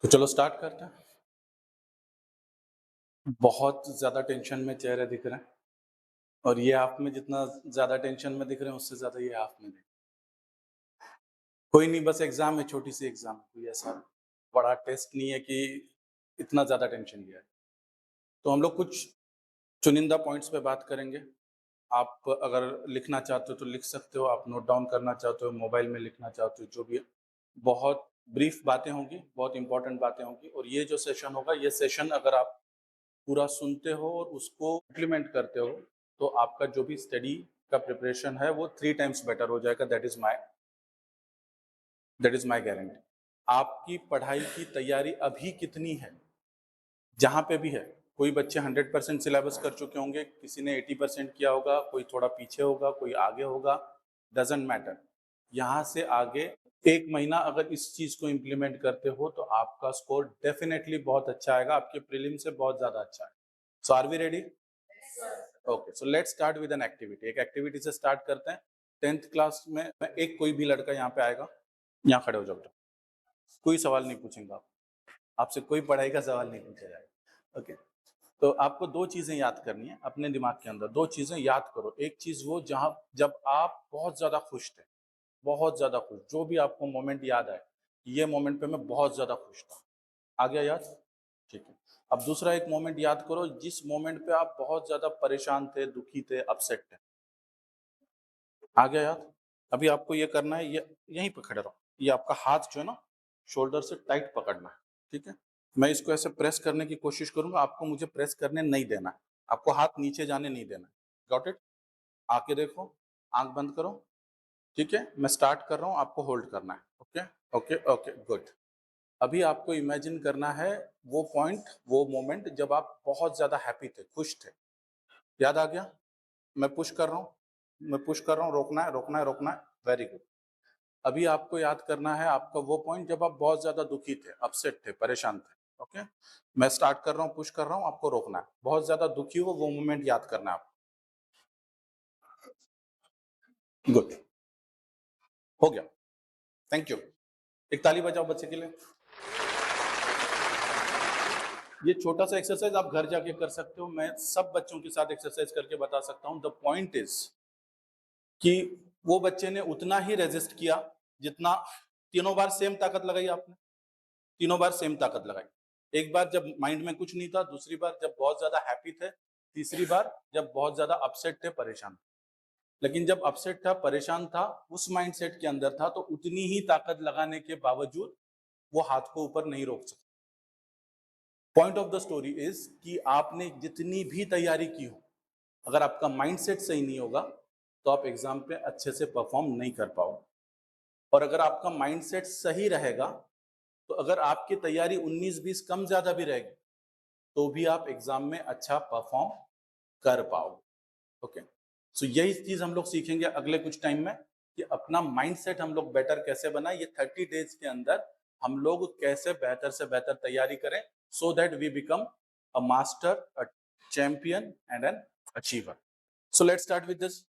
तो चलो स्टार्ट करते हैं। बहुत ज़्यादा टेंशन में चेहरे दिख रहे हैं और ये आप में जितना ज़्यादा टेंशन में दिख रहे हैं उससे ज़्यादा ये आप में दिख। कोई नहीं, बस एग्ज़ाम है, छोटी-सी एग्ज़ाम है, कोई ऐसा बड़ा टेस्ट नहीं है कि इतना ज़्यादा टेंशन लिया है। तो हम लोग कुछ चुनिंदा पॉइंट्स पे बात करेंगे। आप अगर लिखना चाहते हो तो लिख सकते हो, आप नोट डाउन करना चाहते हो, मोबाइल में लिखना चाहते हो, जो भी है। बहुत ब्रीफ बातें होंगी, बहुत इम्पोर्टेंट बातें होंगी और ये जो सेशन होगा, ये सेशन अगर आप पूरा सुनते हो और उसको इम्प्लीमेंट करते हो, तो आपका जो भी स्टडी का प्रिपरेशन है वो 3 टाइम्स बेटर हो जाएगा। That is my guarantee. आपकी पढ़ाई की तैयारी अभी कितनी है, जहाँ पे भी है, कोई बच्चे 100% सिलेबस कर चुके होंगे, किसी ने 80% किया होगा, कोई थोड़ा पीछे होगा, कोई आगे होगा, डज़न्ट मैटर। यहाँ से आगे 1 महीना अगर इस चीज़ को इम्प्लीमेंट करते हो, तो आपका स्कोर डेफिनिटली बहुत अच्छा आएगा, आपके प्रीलिम से बहुत ज़्यादा अच्छा है। So are we ready? Okay, so let's start with an activity. एक एक्टिविटी से स्टार्ट करते हैं। 10th क्लास में एक कोई भी लड़का यहाँ पे आएगा, यहाँ खड़े हो जाओ बेटा। कोई सवाल नहीं पूछेंगे आप, आपसे कोई पढ़ाई का सवाल नहीं पूछा जाएगा। ओके, तो आपको दो चीजें याद करनी है अपने दिमाग के अंदर। दो चीजें याद करो। एक चीज वो जहां जब आप बहुत ज्यादा खुश थे, बहुत ज्यादा खुश, जो भी आपको मोमेंट याद आए, ये मोमेंट पे मैं बहुत ज्यादा खुश था। आ गया याद? ठीक है। अब दूसरा एक मोमेंट याद करो जिस मोमेंट पे आप बहुत ज्यादा परेशान थे, दुखी थे, अपसेट थे। आ गया याद? अभी आपको ये करना है, ये यहीं पे खड़े रहो। ये आपका हाथ जो है ना, शोल्डर से टाइट पकड़ना है। ठीक है? मैं इसको ऐसे प्रेस करने की कोशिश करूंगा, आपको मुझे प्रेस करने नहीं देना है। आपको हाथ नीचे जाने नहीं देना है। Got it? आके देखो, आंख बंद करो। ठीक है? मैं स्टार्ट कर रहा हूँ, आपको होल्ड करना है। ओके? Okay, okay, good. अभी आपको इमेजिन करना है वो पॉइंट, वो मोमेंट जब आप बहुत ज्यादा हैप्पी थे, खुश थे। याद आ गया? मैं पुश कर रहा हूँ, मैं पुश कर रहा हूँ, रोकना है, रोकना है, रोकना है। Very good. अभी आपको याद करना है आपका वो पॉइंट जब आप बहुत ज्यादा दुखी थे, अपसेट थे, परेशान थे। ओके, मैं स्टार्ट कर रहा हूँ, पुश कर रहा हूँ, आपको रोकना है। बहुत ज्यादा दुखी हो वो मोमेंट याद करना है आपको। गुड, हो गया। Thank you. एक ताली बजाओ बच्चे के लिए। ये छोटा सा एक्सरसाइज आप घर जाके कर सकते हो। मैं सब बच्चों के साथ एक्सरसाइज करके बता सकता हूँ। द पॉइंट इज कि वो बच्चे ने उतना ही रेजिस्ट किया जितना, तीनों बार सेम ताकत लगाई आपने, तीनों बार सेम ताकत लगाई। एक बार जब माइंड में कुछ नहीं था, दूसरी बार जब बहुत ज्यादा हैप्पी थे, तीसरी बार जब बहुत ज्यादा अपसेट थे, परेशान थे। लेकिन जब अपसेट था, परेशान था, उस माइंडसेट के अंदर था, तो उतनी ही ताकत लगाने के बावजूद वो हाथ को ऊपर नहीं रोक सकता। Point of the story is कि आपने जितनी भी तैयारी की हो, अगर आपका माइंडसेट सही नहीं होगा तो आप एग्जाम पे अच्छे से परफॉर्म नहीं कर पाओगे। और अगर आपका माइंडसेट सही रहेगा, तो अगर आपकी तैयारी 19-20 कम ज्यादा भी रहेगी, तो भी आप एग्जाम में अच्छा परफॉर्म कर पाओगे। ओके, सो यही चीज हम लोग सीखेंगे अगले कुछ टाइम में कि अपना माइंडसेट हम लोग बेटर कैसे बनाए। ये 30 डेज के अंदर हम लोग कैसे बेहतर से बेहतर तैयारी करें, so that we become a master, a champion and an achiever. So let's start with this.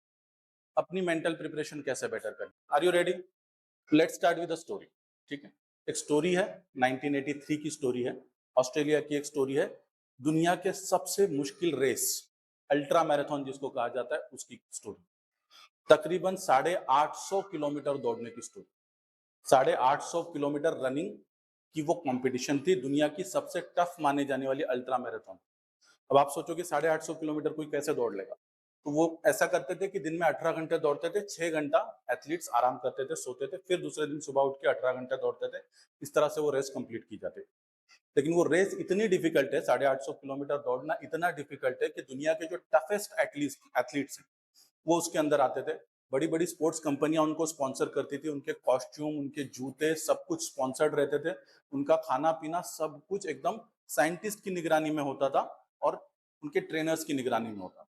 अपनी मेंटल प्रिपरेशन कैसे बेटर करें। Are you ready? Let's start with a story. ठीक है? एक स्टोरी है, 1983 की स्टोरी है, ऑस्ट्रेलिया की एक स्टोरी है। दुनिया के सबसे मुश्किल रेस, अल्ट्रा मैराथन जिसको कहा जाता है, उसकी स्टोरी। तकरीबन 850 किलोमीटर दौड़ने की स्टोरी। 850 किलोमीटर रनिंग की वो कंपटीशन थी, दुनिया की सबसे टफ माने जाने वाली अल्ट्रा मैराथन। अब आप सोचोगे 850 किलोमीटर कोई कैसे दौड़ लेगा? तो वो ऐसा करते थे कि दिन में 18 घंटे दौड़ते थे, 6 घंटा एथलीट्स आराम करते थे, सोते थे, फिर दूसरे दिन सुबह उठ के 18 घंटे दौड़ते थे। इस तरह से वो रेस कंप्लीट की जाती। लेकिन वो रेस इतनी डिफिकल्ट है, 850 किलोमीटर दौड़ना इतना डिफिकल्ट है कि दुनिया के जो टफेस्ट एथलीट्स हैं वो उसके अंदर आते थे। बड़ी बड़ी स्पोर्ट्स कंपनियां उनको स्पॉन्सर करती थी, उनके कॉस्ट्यूम, उनके जूते, सब कुछ स्पॉन्सर्ड रहते थे। उनका खाना पीना सब कुछ एकदम साइंटिस्ट की निगरानी में होता था और उनके ट्रेनर्स की निगरानी में होता।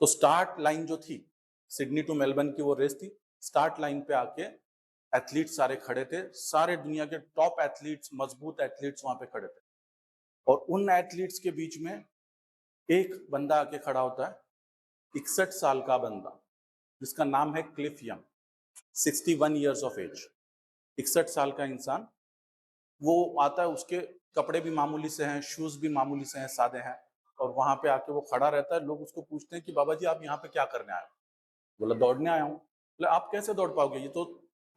तो स्टार्ट लाइन जो थी, सिडनी टू मेलबर्न की वो रेस थी। स्टार्ट लाइन पे आके एथलीट्स सारे खड़े थे, सारे दुनिया के टॉप एथलीट्स, मजबूत एथलीट्स वहां पे खड़े थे। और उन एथलीट्स के बीच में एक बंदा आके खड़ा होता है, 61 साल का बंदा, जिसका नाम है Cliff Young. 61 years of age, 61 साल का इंसान वो आता है, उसके कपड़े भी मामूली से हैं, शूज़ भी मामूली से हैं, सादे हैं, और वहाँ पे आके वो खड़ा रहता है। लोग उसको पूछते हैं कि बाबा जी आप यहाँ पे क्या करने आए हो? बोला दौड़ने आया हूँ। बोले आप कैसे दौड़ पाओगे? ये तो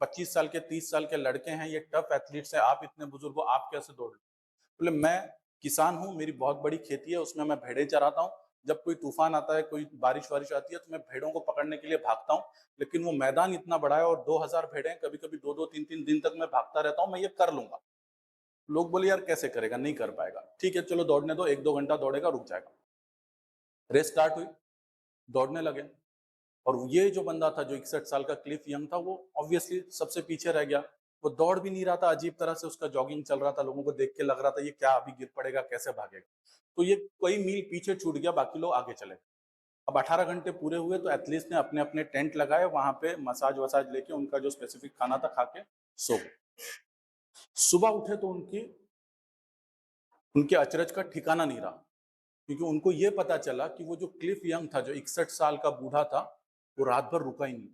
25 साल के 30 साल के लड़के हैं, ये टफ एथलीट्स हैं, आप इतने बुजुर्ग हो, आप कैसे दौड़? बोले मैं किसान हूँ, मेरी बहुत बड़ी खेती है, उसमें मैं भेड़ें चराता हूँ। जब कोई तूफान आता है, कोई बारिश-वारिश आती है, तो मैं भेड़ों को पकड़ने के लिए भागता हूँ, लेकिन वो मैदान इतना बड़ा है और 2000 भेड़ें, कभी-कभी 2-2 3-3 दिन तक मैं भागता रहता हूँ, मैं ये कर लूँगा। लोग बोले यार कैसे करेगा? नहीं कर पाएगा। ठीक है चलो दौड़ने दो, 1-2 घंटा दौड़ेगा, रुक जाएगा। रेस स्टार्ट हुई, दौड़ने लगे, और ये जो बंदा था जो 61 साल का क्लिफ यंग था, वो ऑब्वियसली सबसे पीछे रह गया। वो दौड़ भी नहीं रहा था, अजीब तरह से उसका जॉगिंग चल रहा था, लोगों को देख के लग रहा था ये क्या अभी गिर पड़ेगा, कैसे भागेगा? तो ये कई मील पीछे छूट गया, बाकी लोग आगे चले। अब 18 घंटे पूरे हुए तो एथलीट्स ने अपने-अपने टेंट लगाए, वहाँ पे मसाज-वसाज लेके उनका जो स्पेसिफिक खाना था खा के सो गए। सुबह उठे तो उनके अचरज का ठिकाना नहीं रहा, क्योंकि उनको ये पता चला कि वो जो क्लिफ यंग था, जो 61 साल का बूढ़ा था, वो रात भर रुका ही नहीं,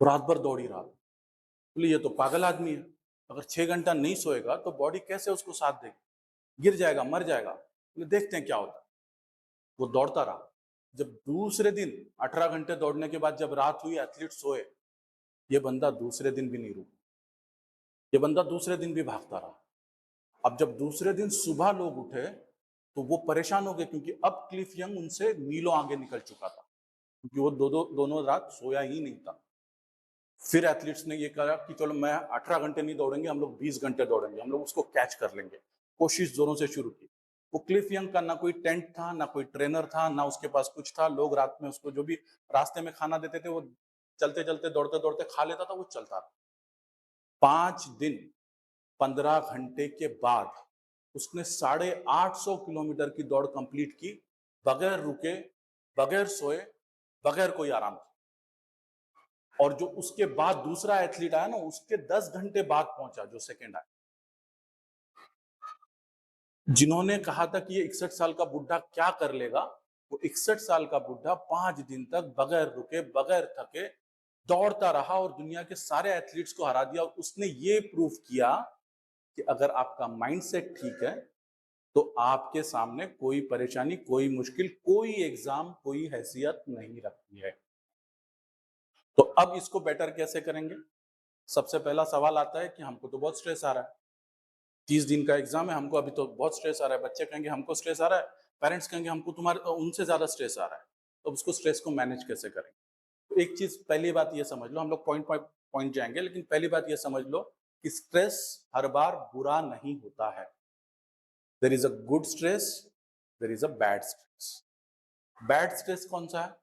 वो रात भर दौड़ ही रहा। बोले ये तो पागल आदमी है, अगर 6 घंटा नहीं सोएगा तो बॉडी कैसे उसको साथ देगी, गिर जाएगा, मर जाएगा। बोले देखते हैं क्या होता है। वो दौड़ता रहा। जब दूसरे दिन 18 घंटे दौड़ने के बाद जब रात हुई, एथलीट सोए, ये बंदा दूसरे दिन भी नहीं रुका, ये बंदा दूसरे दिन भी भागता रहा। अब जब दूसरे दिन सुबह लोग उठे तो वो परेशान हो गए, क्योंकि अब क्लिफ यंग उनसे मीलों आगे निकल चुका था, क्योंकि वो दोनों रात सोया ही नहीं था। फिर एथलीट्स ने ये कहा कि चलो मैं 18 घंटे नहीं दौड़ेंगे, हम लोग 20 घंटे दौड़ेंगे, हम लोग उसको कैच कर लेंगे। कोशिश जोरों से शुरू की। वो क्लिफ यंग का ना कोई टेंट था, ना कोई ट्रेनर था, ना उसके पास कुछ था। लोग रात में उसको जो भी रास्ते में खाना देते थे, वो चलते चलते दौड़ते दौड़ते खा लेता था, वो चलता था। 5 दिन 15 घंटे के बाद उसने 850 किलोमीटर की दौड़ कंप्लीट की, बगैर रुके, बगैर सोए, बगैर कोई आराम के। और जो उसके बाद दूसरा एथलीट आया ना, उसके 10 घंटे बाद पहुंचा, जो सेकंड आया। जिन्होंने कहा था कि ये 61 साल का बुढ़ा क्या कर लेगा, वो 61 साल का बुढ़ा 5 दिन तक बगैर रुके, बगैर थके दौड़ता रहा और दुनिया के सारे एथलीट्स को हरा दिया। और उसने ये प्रूव किया कि अगर आपका माइंडसेट ठीक है तो आपके सामने कोई परेशानी, कोई मुश्किल, कोई एग्जाम, कोई हैसियत नहीं रखती है। तो अब इसको बेटर कैसे करेंगे? सबसे पहला सवाल आता है कि हमको तो बहुत स्ट्रेस आ रहा है, 30 दिन का एग्जाम है, हमको अभी तो बहुत स्ट्रेस आ रहा है। बच्चे कहेंगे हमको स्ट्रेस आ रहा है, पेरेंट्स कहेंगे हमको तुम्हारे उनसे ज्यादा स्ट्रेस आ रहा है। तो उसको स्ट्रेस को मैनेज कैसे करेंगे? तो एक चीज, पहली बात ये समझ लो, हम लोग पॉइंट पॉइंट जाएंगे, लेकिन पहली बात ये समझ लो कि स्ट्रेस हर बार बुरा नहीं होता है। There is a good stress, there is a bad stress. Bad stress कौन सा है?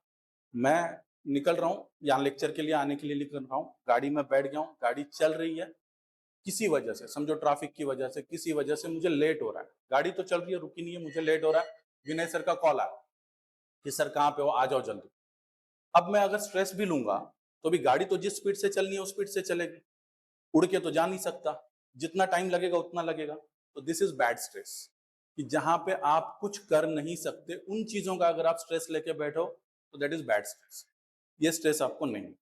मैं निकल रहा हूँ, यहाँ लेक्चर के लिए आने के लिए निकल रहा हूँ, गाड़ी में बैठ गया हूँ, गाड़ी चल रही है, किसी वजह से, समझो ट्रैफिक की वजह से, किसी वजह से मुझे लेट हो रहा है। गाड़ी तो चल रही है, रुकी नहीं है, मुझे लेट हो रहा है। विनय सर का कॉल आया कि सर कहाँ पे हो, आ जाओ जल्दी। अब मैं अगर स्ट्रेस भी लूंगा तो भी गाड़ी तो जिस स्पीड से चलनी है उस स्पीड से चलेगी, उड़ के तो जा नहीं सकता, जितना टाइम लगेगा उतना लगेगा। तो दिस इज बैड स्ट्रेस, कि जहां पे आप कुछ कर नहीं सकते, उन चीजों का अगर आप स्ट्रेस लेके बैठो तो दैट इज बैड स्ट्रेस। ये स्ट्रेस आपको नहीं।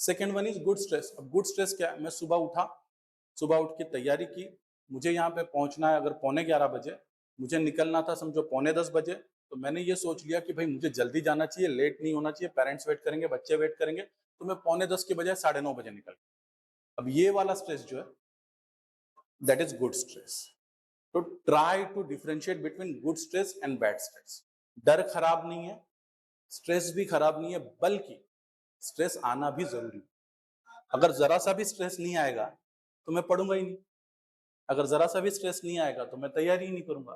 Second one is good stress. अब गुड स्ट्रेस क्या है? मैं सुबह उठा, सुबह उठ के तैयारी की, मुझे यहाँ पे पहुंचना है अगर 11:45 बजे, मुझे निकलना था समझो 9:45 बजे, तो मैंने ये सोच लिया कि भाई मुझे जल्दी जाना चाहिए, लेट नहीं होना चाहिए, पेरेंट्स वेट करेंगे, बच्चे वेट करेंगे, तो मैं 9:45 के बजाय 9:30 बजे निकल। अब ये वाला स्ट्रेस जो है, दैट इज गुड स्ट्रेस। तो try to differentiate between good stress and bad stress. डर खराब नहीं है, स्ट्रेस भी खराब नहीं है, बल्कि स्ट्रेस आना भी जरूरी है। अगर जरा सा भी स्ट्रेस नहीं आएगा तो मैं पढ़ूंगा ही नहीं, अगर जरा सा भी स्ट्रेस नहीं आएगा तो मैं तैयारी ही नहीं करूंगा।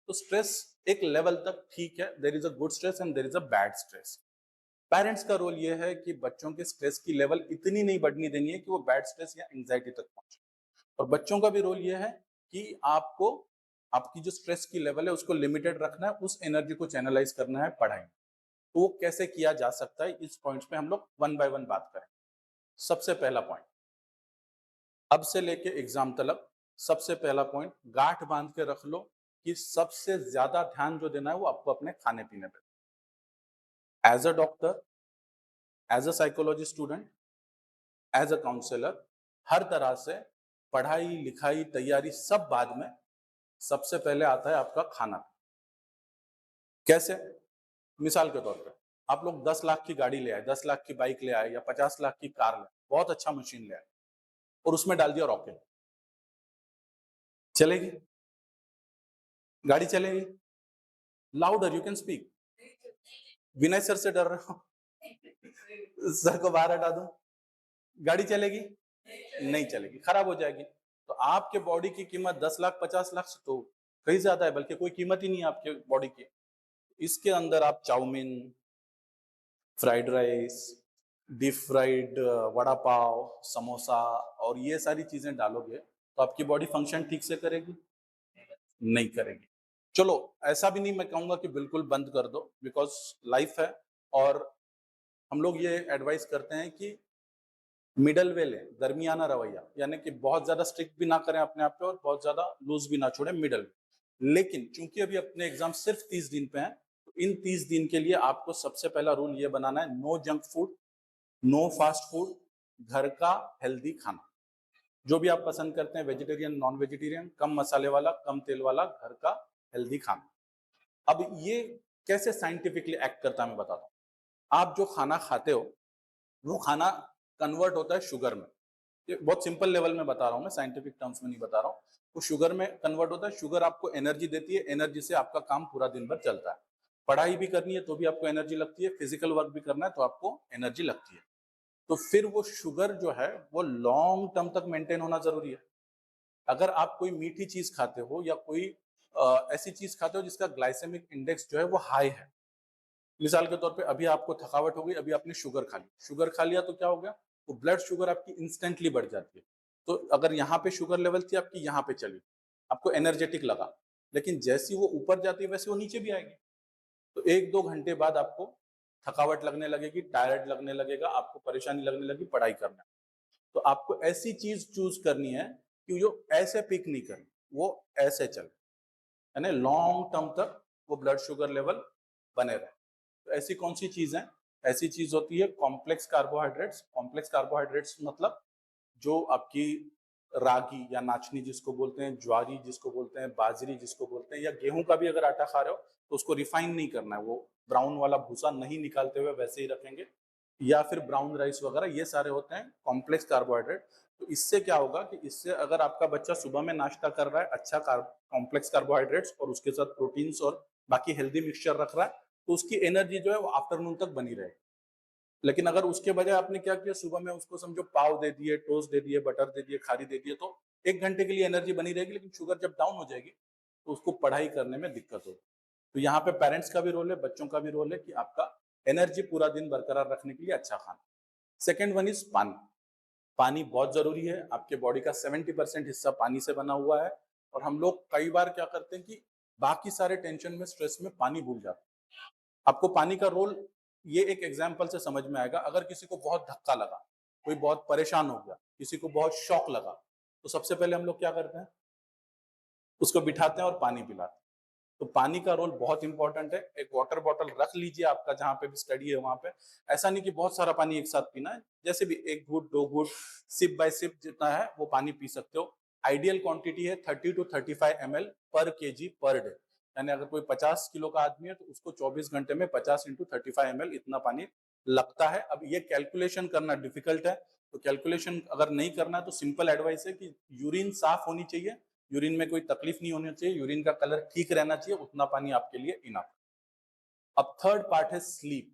तो स्ट्रेस एक लेवल तक ठीक है, there is a good stress and there is a bad stress. Parents का रोल ये है कि बच्चों के स्ट्रेस की लेवल इतनी नहीं बढ़नी देनी है कि वो बैड स्ट्रेस या एंग्जाइटी तक पहुंचे। और बच्चों का भी रोल ये है कि आपको आपकी जो स्ट्रेस की लेवल है उसको लिमिटेड रखना है, उस एनर्जी को चैनलाइज करना है पढ़ाई में। तो वो कैसे किया जा सकता है, इस पॉइंट्स पे हम लोग वन बाय वन बात करें। सबसे पहला पॉइंट, अब से लेके एग्जाम तक, सबसे पहला पॉइंट गांठ बांध के रख लो कि सबसे ज्यादा ध्यान जो देना है वो आपको अपने खाने पीने पे। As a doctor, as a psychology student, as a counsellor, हर तरह से पढ़ाई लिखाई तैयारी सब बाद में, सबसे पहले आता है आपका खाना। कैसे? मिसाल के तौर पे आप लोग 10 लाख की गाड़ी ले आए, 10 लाख की बाइक ले आए या 50 लाख की कार ले आए, बहुत अच्छा मशीन ले आए और उसमें डाल दिया रॉकेट, चलेगी? गाड़ी चलेगी? Louder you can speak. Vinay sir से डर रहे हो? सर को बाहर हटा दो, गाड़ी चलेगी? नहीं चलेगी, खराब हो जाएगी। तो आपके बॉडी की कीमत 10 लाख 50 लाख से तो कहीं ज्यादा है, बल्कि कोई कीमत ही नहीं है आपके बॉडी की। इसके अंदर आप chow mein, fried rice, deep fried vada pav, samosa और ये सारी चीजें डालोगे तो आपकी बॉडी फंक्शन ठीक से करेगी? नहीं करेगी। चलो, ऐसा भी नहीं मैं कहूंगा कि बिल्कुल बंद कर दो, बिकॉज लाइफ है और हम लोग ये एडवाइस करते हैं कि मिडल वे लें, दरमियाना रवैया, यानी कि बहुत ज्यादा स्ट्रिक्ट भी ना करें अपने आप पे और बहुत ज्यादा लूज भी ना छोड़ें, मिडल। लेकिन चूंकि अभी अपने एग्जाम सिर्फ 30 दिन पे हैं, तो इन 30 दिन के लिए आपको सबसे पहला रूल ये बनाना है, no junk food, no fast food, घर का हेल्दी खाना। जो भी आप पसंद करते हैं, वेजिटेरियन, नॉन वेजिटेरियन, कम मसाले वाला, कम तेल वाला, घर का हेल्दी खाना। अब ये कैसे साइंटिफिकली एक्ट करता है मैं बताता हूँ। आप जो खाना खाते हो वो खाना कन्वर्ट होता है शुगर में। ये बहुत सिंपल लेवल में बता रहा हूँ मैं, साइंटिफिक टर्म्स में नहीं बता रहा हूँ। वो शुगर में कन्वर्ट होता है। शुगर आपको एनर्जी देती है, एनर्जी से आपका काम पूरा दिन भर चलता है। पढ़ाई भी करनी है तो भी आपको एनर्जी लगती है, फिजिकल वर्क भी करना है तो आपको एनर्जी लगती है। तो फिर वो शुगर जो है वो लॉन्ग टर्म तक मेंटेन होना जरूरी है। अगर आप कोई मीठी चीज खाते हो या कोई ऐसी चीज खाते हो जिसका ग्लाइसेमिक इंडेक्स जो है वो हाई है, मिसाल के तौर पे अभी आपको थकावट हो गई, अभी आपने शुगर खा ली, शुगर खा लिया तो क्या हो गया, वो ब्लड शुगर आपकी इंस्टेंटली बढ़ जाती है। तो अगर यहाँ पे शुगर लेवल थी आपकी, यहाँ पे चली, आपको एनर्जेटिक लगा, लेकिन जैसी वो ऊपर जाती है वैसे वो नीचे भी आएगी। तो 1-2 घंटे बाद आपको थकावट लगने लगेगी, टायर्ड लगने लगेगा, आपको परेशानी लगने लगी पढ़ाई करना। तो आपको ऐसी चीज चूज करनी है कि जो ऐसे पिक नहीं करे, वो ऐसे चले, यानी लॉन्ग टर्म तक वो ब्लड शुगर लेवल बने रहे। तो ऐसी कौन सी चीज है? ऐसी चीज होती है कॉम्प्लेक्स कार्बोहाइड्रेट्स। कॉम्प्लेक्स कार्बोहाइड्रेट्स मतलब जो आपकी रागी या नाचनी जिसको बोलते हैं, ज्वारी जिसको बोलते हैं, बाजरी जिसको बोलते हैं, या गेहूं का भी अगर आटा खा रहे हो तो उसको रिफाइन नहीं करना है, वो ब्राउन वाला भूसा नहीं निकालते हुए वैसे ही रखेंगे, या फिर ब्राउन राइस वगैरह, ये सारे होते हैं कॉम्प्लेक्स कार्बोहाइड्रेट। तो इससे क्या होगा कि इससे अगर आपका बच्चा सुबह में नाश्ता कर रहा है अच्छा कॉम्प्लेक्स कार्बोहाइड्रेट्स और उसके साथ प्रोटीन्स और बाकी हेल्दी मिक्सचर रख रहा है, तो उसकी एनर्जी जो है वो आफ्टरनून तक बनी रहे। लेकिन अगर उसके बजाय आपने क्या किया, सुबह में उसको समझो पाव दे दिए, टोस्ट दे दिए, बटर दे दिए, खारी दे दिए, तो 1 घंटे के लिए एनर्जी बनी रहेगी, लेकिन शुगर जब डाउन हो जाएगी तो उसको पढ़ाई करने में दिक्कत होगी। तो यहाँ पे पेरेंट्स का भी रोल है, बच्चों का भी रोल है कि आपका एनर्जी पूरा दिन बरकरार रखने के लिए अच्छा खाना। सेकेंड वन इज पानी। पानी बहुत जरूरी है, आपके बॉडी का 70% हिस्सा पानी से बना हुआ है। और हम लोग कई बार क्या करते हैं कि बाकी सारे टेंशन में, स्ट्रेस में पानी भूल जाते हैं। आपको पानी का रोल ये एक एग्जाम्पल से समझ में आएगा। अगर किसी को बहुत धक्का लगा, कोई बहुत परेशान हो गया, किसी को बहुत शॉक लगा, तो सबसे पहले हम लोग क्या करते हैं, उसको बिठाते हैं और पानी पिलाते हैं। तो पानी का रोल बहुत इंपॉर्टेंट है। एक वाटर बॉटल रख लीजिए आपका, जहां पे भी स्टडी है वहां पे। ऐसा नहीं कि बहुत सारा पानी एक साथ पीना है, जैसे भी 1 घूंट 2 घूंट, सिप बाय सिप जितना है वो पानी पी सकते हो। आइडियल क्वांटिटी है 30 to 35 ml पर केजी पर डे। यानी अगर कोई 50 किलो का आदमी है तो उसको 24 घंटे में 50 × 35 ml इतना पानी लगता है। अब ये कैलकुलेशन करना डिफिकल्ट है, तो कैलकुलेशन अगर नहीं करना है तो सिंपल एडवाइस है कि यूरिन साफ होनी चाहिए, यूरिन में कोई तकलीफ नहीं होनी चाहिए, यूरिन का कलर ठीक रहना चाहिए, उतना पानी आपके लिए इनफ। अब थर्ड पार्ट है स्लीप।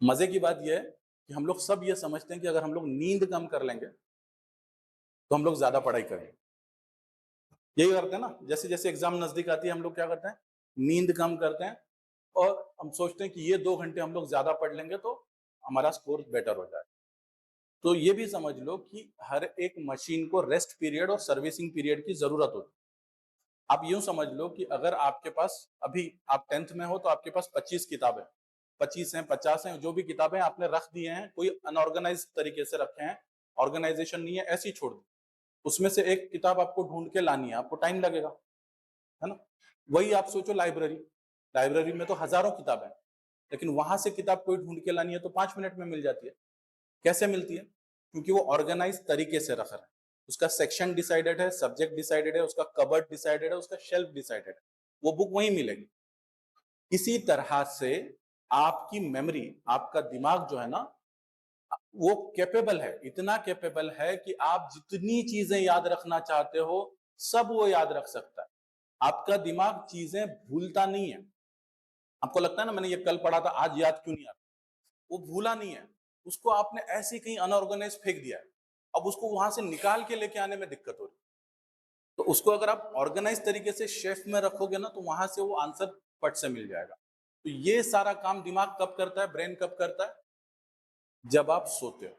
मजे की बात यह है कि हम लोग सब ये समझते हैं कि अगर हम लोग नींद कम कर लेंगे तो हम लोग ज्यादा पढ़ाई करेंगे। यही करते हैं ना, जैसे जैसे एग्जाम नजदीक आती है हम लोग क्या करते हैं, नींद कम करते हैं और हम सोचते हैं कि ये 2 घंटे हम लोग ज्यादा पढ़ लेंगे तो हमारा स्कोर बेटर हो जाए। तो ये भी समझ लो कि हर एक मशीन को रेस्ट पीरियड और सर्विसिंग पीरियड की जरूरत होती है। आप यूं समझ लो कि अगर आपके पास, अभी आप 10th में हो तो आपके पास 25 किताबें, 25 हैं 50 हैं, जो भी किताबें आपने रख दी हैं, कोई अनऑर्गेनाइज तरीके से रखे हैं, ऑर्गेनाइजेशन नहीं है, ऐसी ही छोड़ दी। उसमें से एक किताब आपको ढूंढ के लानी है, आपको टाइम लगेगा, है ना। वही आप सोचो लाइब्रेरी, लाइब्रेरी में तो हजारों किताबें हैं, लेकिन वहां से किताब कोई ढूंढ के लानी है तो 5 मिनट में मिल जाती है। कैसे मिलती है? क्योंकि वो ऑर्गेनाइज तरीके से रख रहे हैं। उसका सेक्शन डिसाइडेड है, सब्जेक्ट डिसाइडेड है, उसका कबर्ड डिसाइडेड है, उसका शेल्फ डिसाइडेड है, वो बुक वहीं मिलेगी। इसी तरह से आपकी मेमोरी, आपका दिमाग जो है ना, वो कैपेबल है, इतना कैपेबल है कि आप जितनी चीजें याद रखना चाहते हो सब वो याद रख सकता है। आपका दिमाग चीजें भूलता नहीं है। आपको लगता है ना मैंने ये कल पढ़ा था आज याद क्यों नहीं आता, वो भूला नहीं है, उसको आपने ऐसे ही कहीं अनऑर्गेनाइज फेंक दिया है, अब उसको वहां से निकाल के लेके आने में दिक्कत हो रही है। तो उसको अगर आप ऑर्गेनाइज तरीके से शेफ में रखोगे ना तो वहां से वो आंसर फट से मिल जाएगा। तो ये सारा काम दिमाग कब करता है, ब्रेन कब करता है, जब आप सोते हो।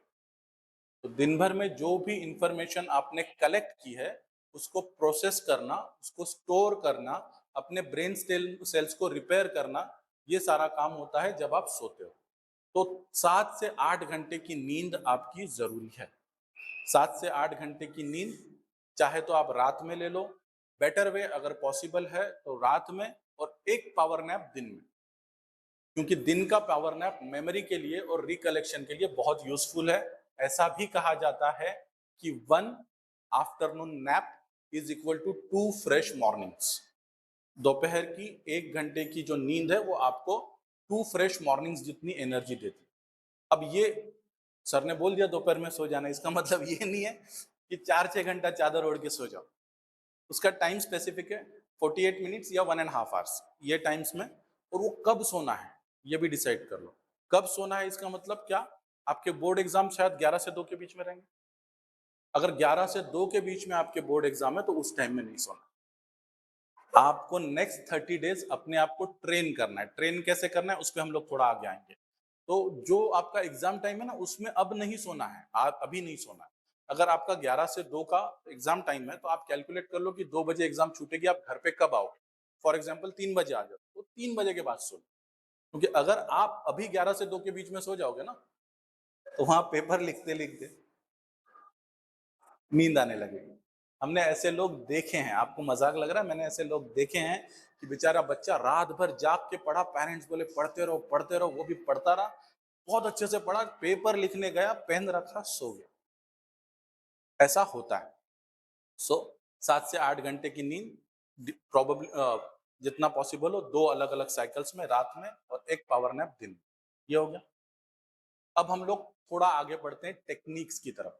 तो दिन भर में जो भी इंफॉर्मेशन आपने कलेक्ट की है उसको प्रोसेस करना, उसको स्टोर करना, अपने ब्रेन सेल्स को रिपेयर करना, ये सारा काम होता है जब आप सोते हो। तो 7 से 8 घंटे की नींद आपकी जरूरी है। 7 से 8 घंटे की नींद चाहे तो आप रात में ले लो, बेटर वे अगर पॉसिबल है तो रात में, और एक पावर नैप दिन में, क्योंकि दिन का पावर नैप मेमोरी के लिए और रिकलेक्शन के लिए बहुत यूजफुल है। ऐसा भी कहा जाता है कि 1 afternoon nap is equal to 2 fresh mornings. दोपहर की 1 घंटे की जो नींद है वो आपको 2 फ्रेश मॉर्निंग्स जितनी एनर्जी देती। अब ये सर ने बोल दिया दोपहर में सो जाना, इसका मतलब ये नहीं है कि 4-6 घंटा चादर ओढ़ के सो जाओ। उसका टाइम स्पेसिफिक है, 48 मिनट्स या 1.5 आवर्स, ये टाइम्स में। और वो कब सोना है ये भी डिसाइड कर लो। कब सोना है इसका मतलब क्या, आपके बोर्ड एग्जाम शायद 11 से 2 के बीच में रहेंगे। अगर 11 से 2 के बीच में आपके बोर्ड एग्जाम है तो उस टाइम में नहीं सोना। आपको नेक्स्ट 30 डेज अपने आप को ट्रेन करना है। ट्रेन कैसे करना है उस पर हम लोग थोड़ा आगे आएंगे। तो जो आपका एग्जाम टाइम है ना उसमें अब नहीं सोना है, आप अभी नहीं सोना है। अगर आपका 11 से 2 का एग्जाम टाइम है तो आप कैलकुलेट कर लो कि 2 बजे एग्जाम छूटेगी, आप घर पे कब आओगे। फॉर एग्जाम्पल 3 बजे आ जाओ तो 3 बजे के बाद सो लो। क्योंकि अगर आप अभी 11 से 2 के बीच में सो जाओगे ना तो वहां पेपर लिखते लिखते नींद आने लगेगी। हमने ऐसे लोग देखे हैं, आपको मजाक लग रहा है, मैंने ऐसे लोग देखे हैं कि बेचारा बच्चा रात भर जाग के पढ़ा, पेरेंट्स बोले पढ़ते रहो, वो भी पढ़ता रहा, बहुत अच्छे से पढ़ा, पेपर लिखने गया, पेन रखा, सो गया। ऐसा होता है। सो 7 से 8 घंटे की नींद प्रोबेबली जितना पॉसिबल हो, 2 अलग अलग साइकिल्स में, रात में और एक पावर नैप दिन में। ये हो गया। अब हम लोग थोड़ा आगे बढ़ते हैं टेक्निक्स की तरफ।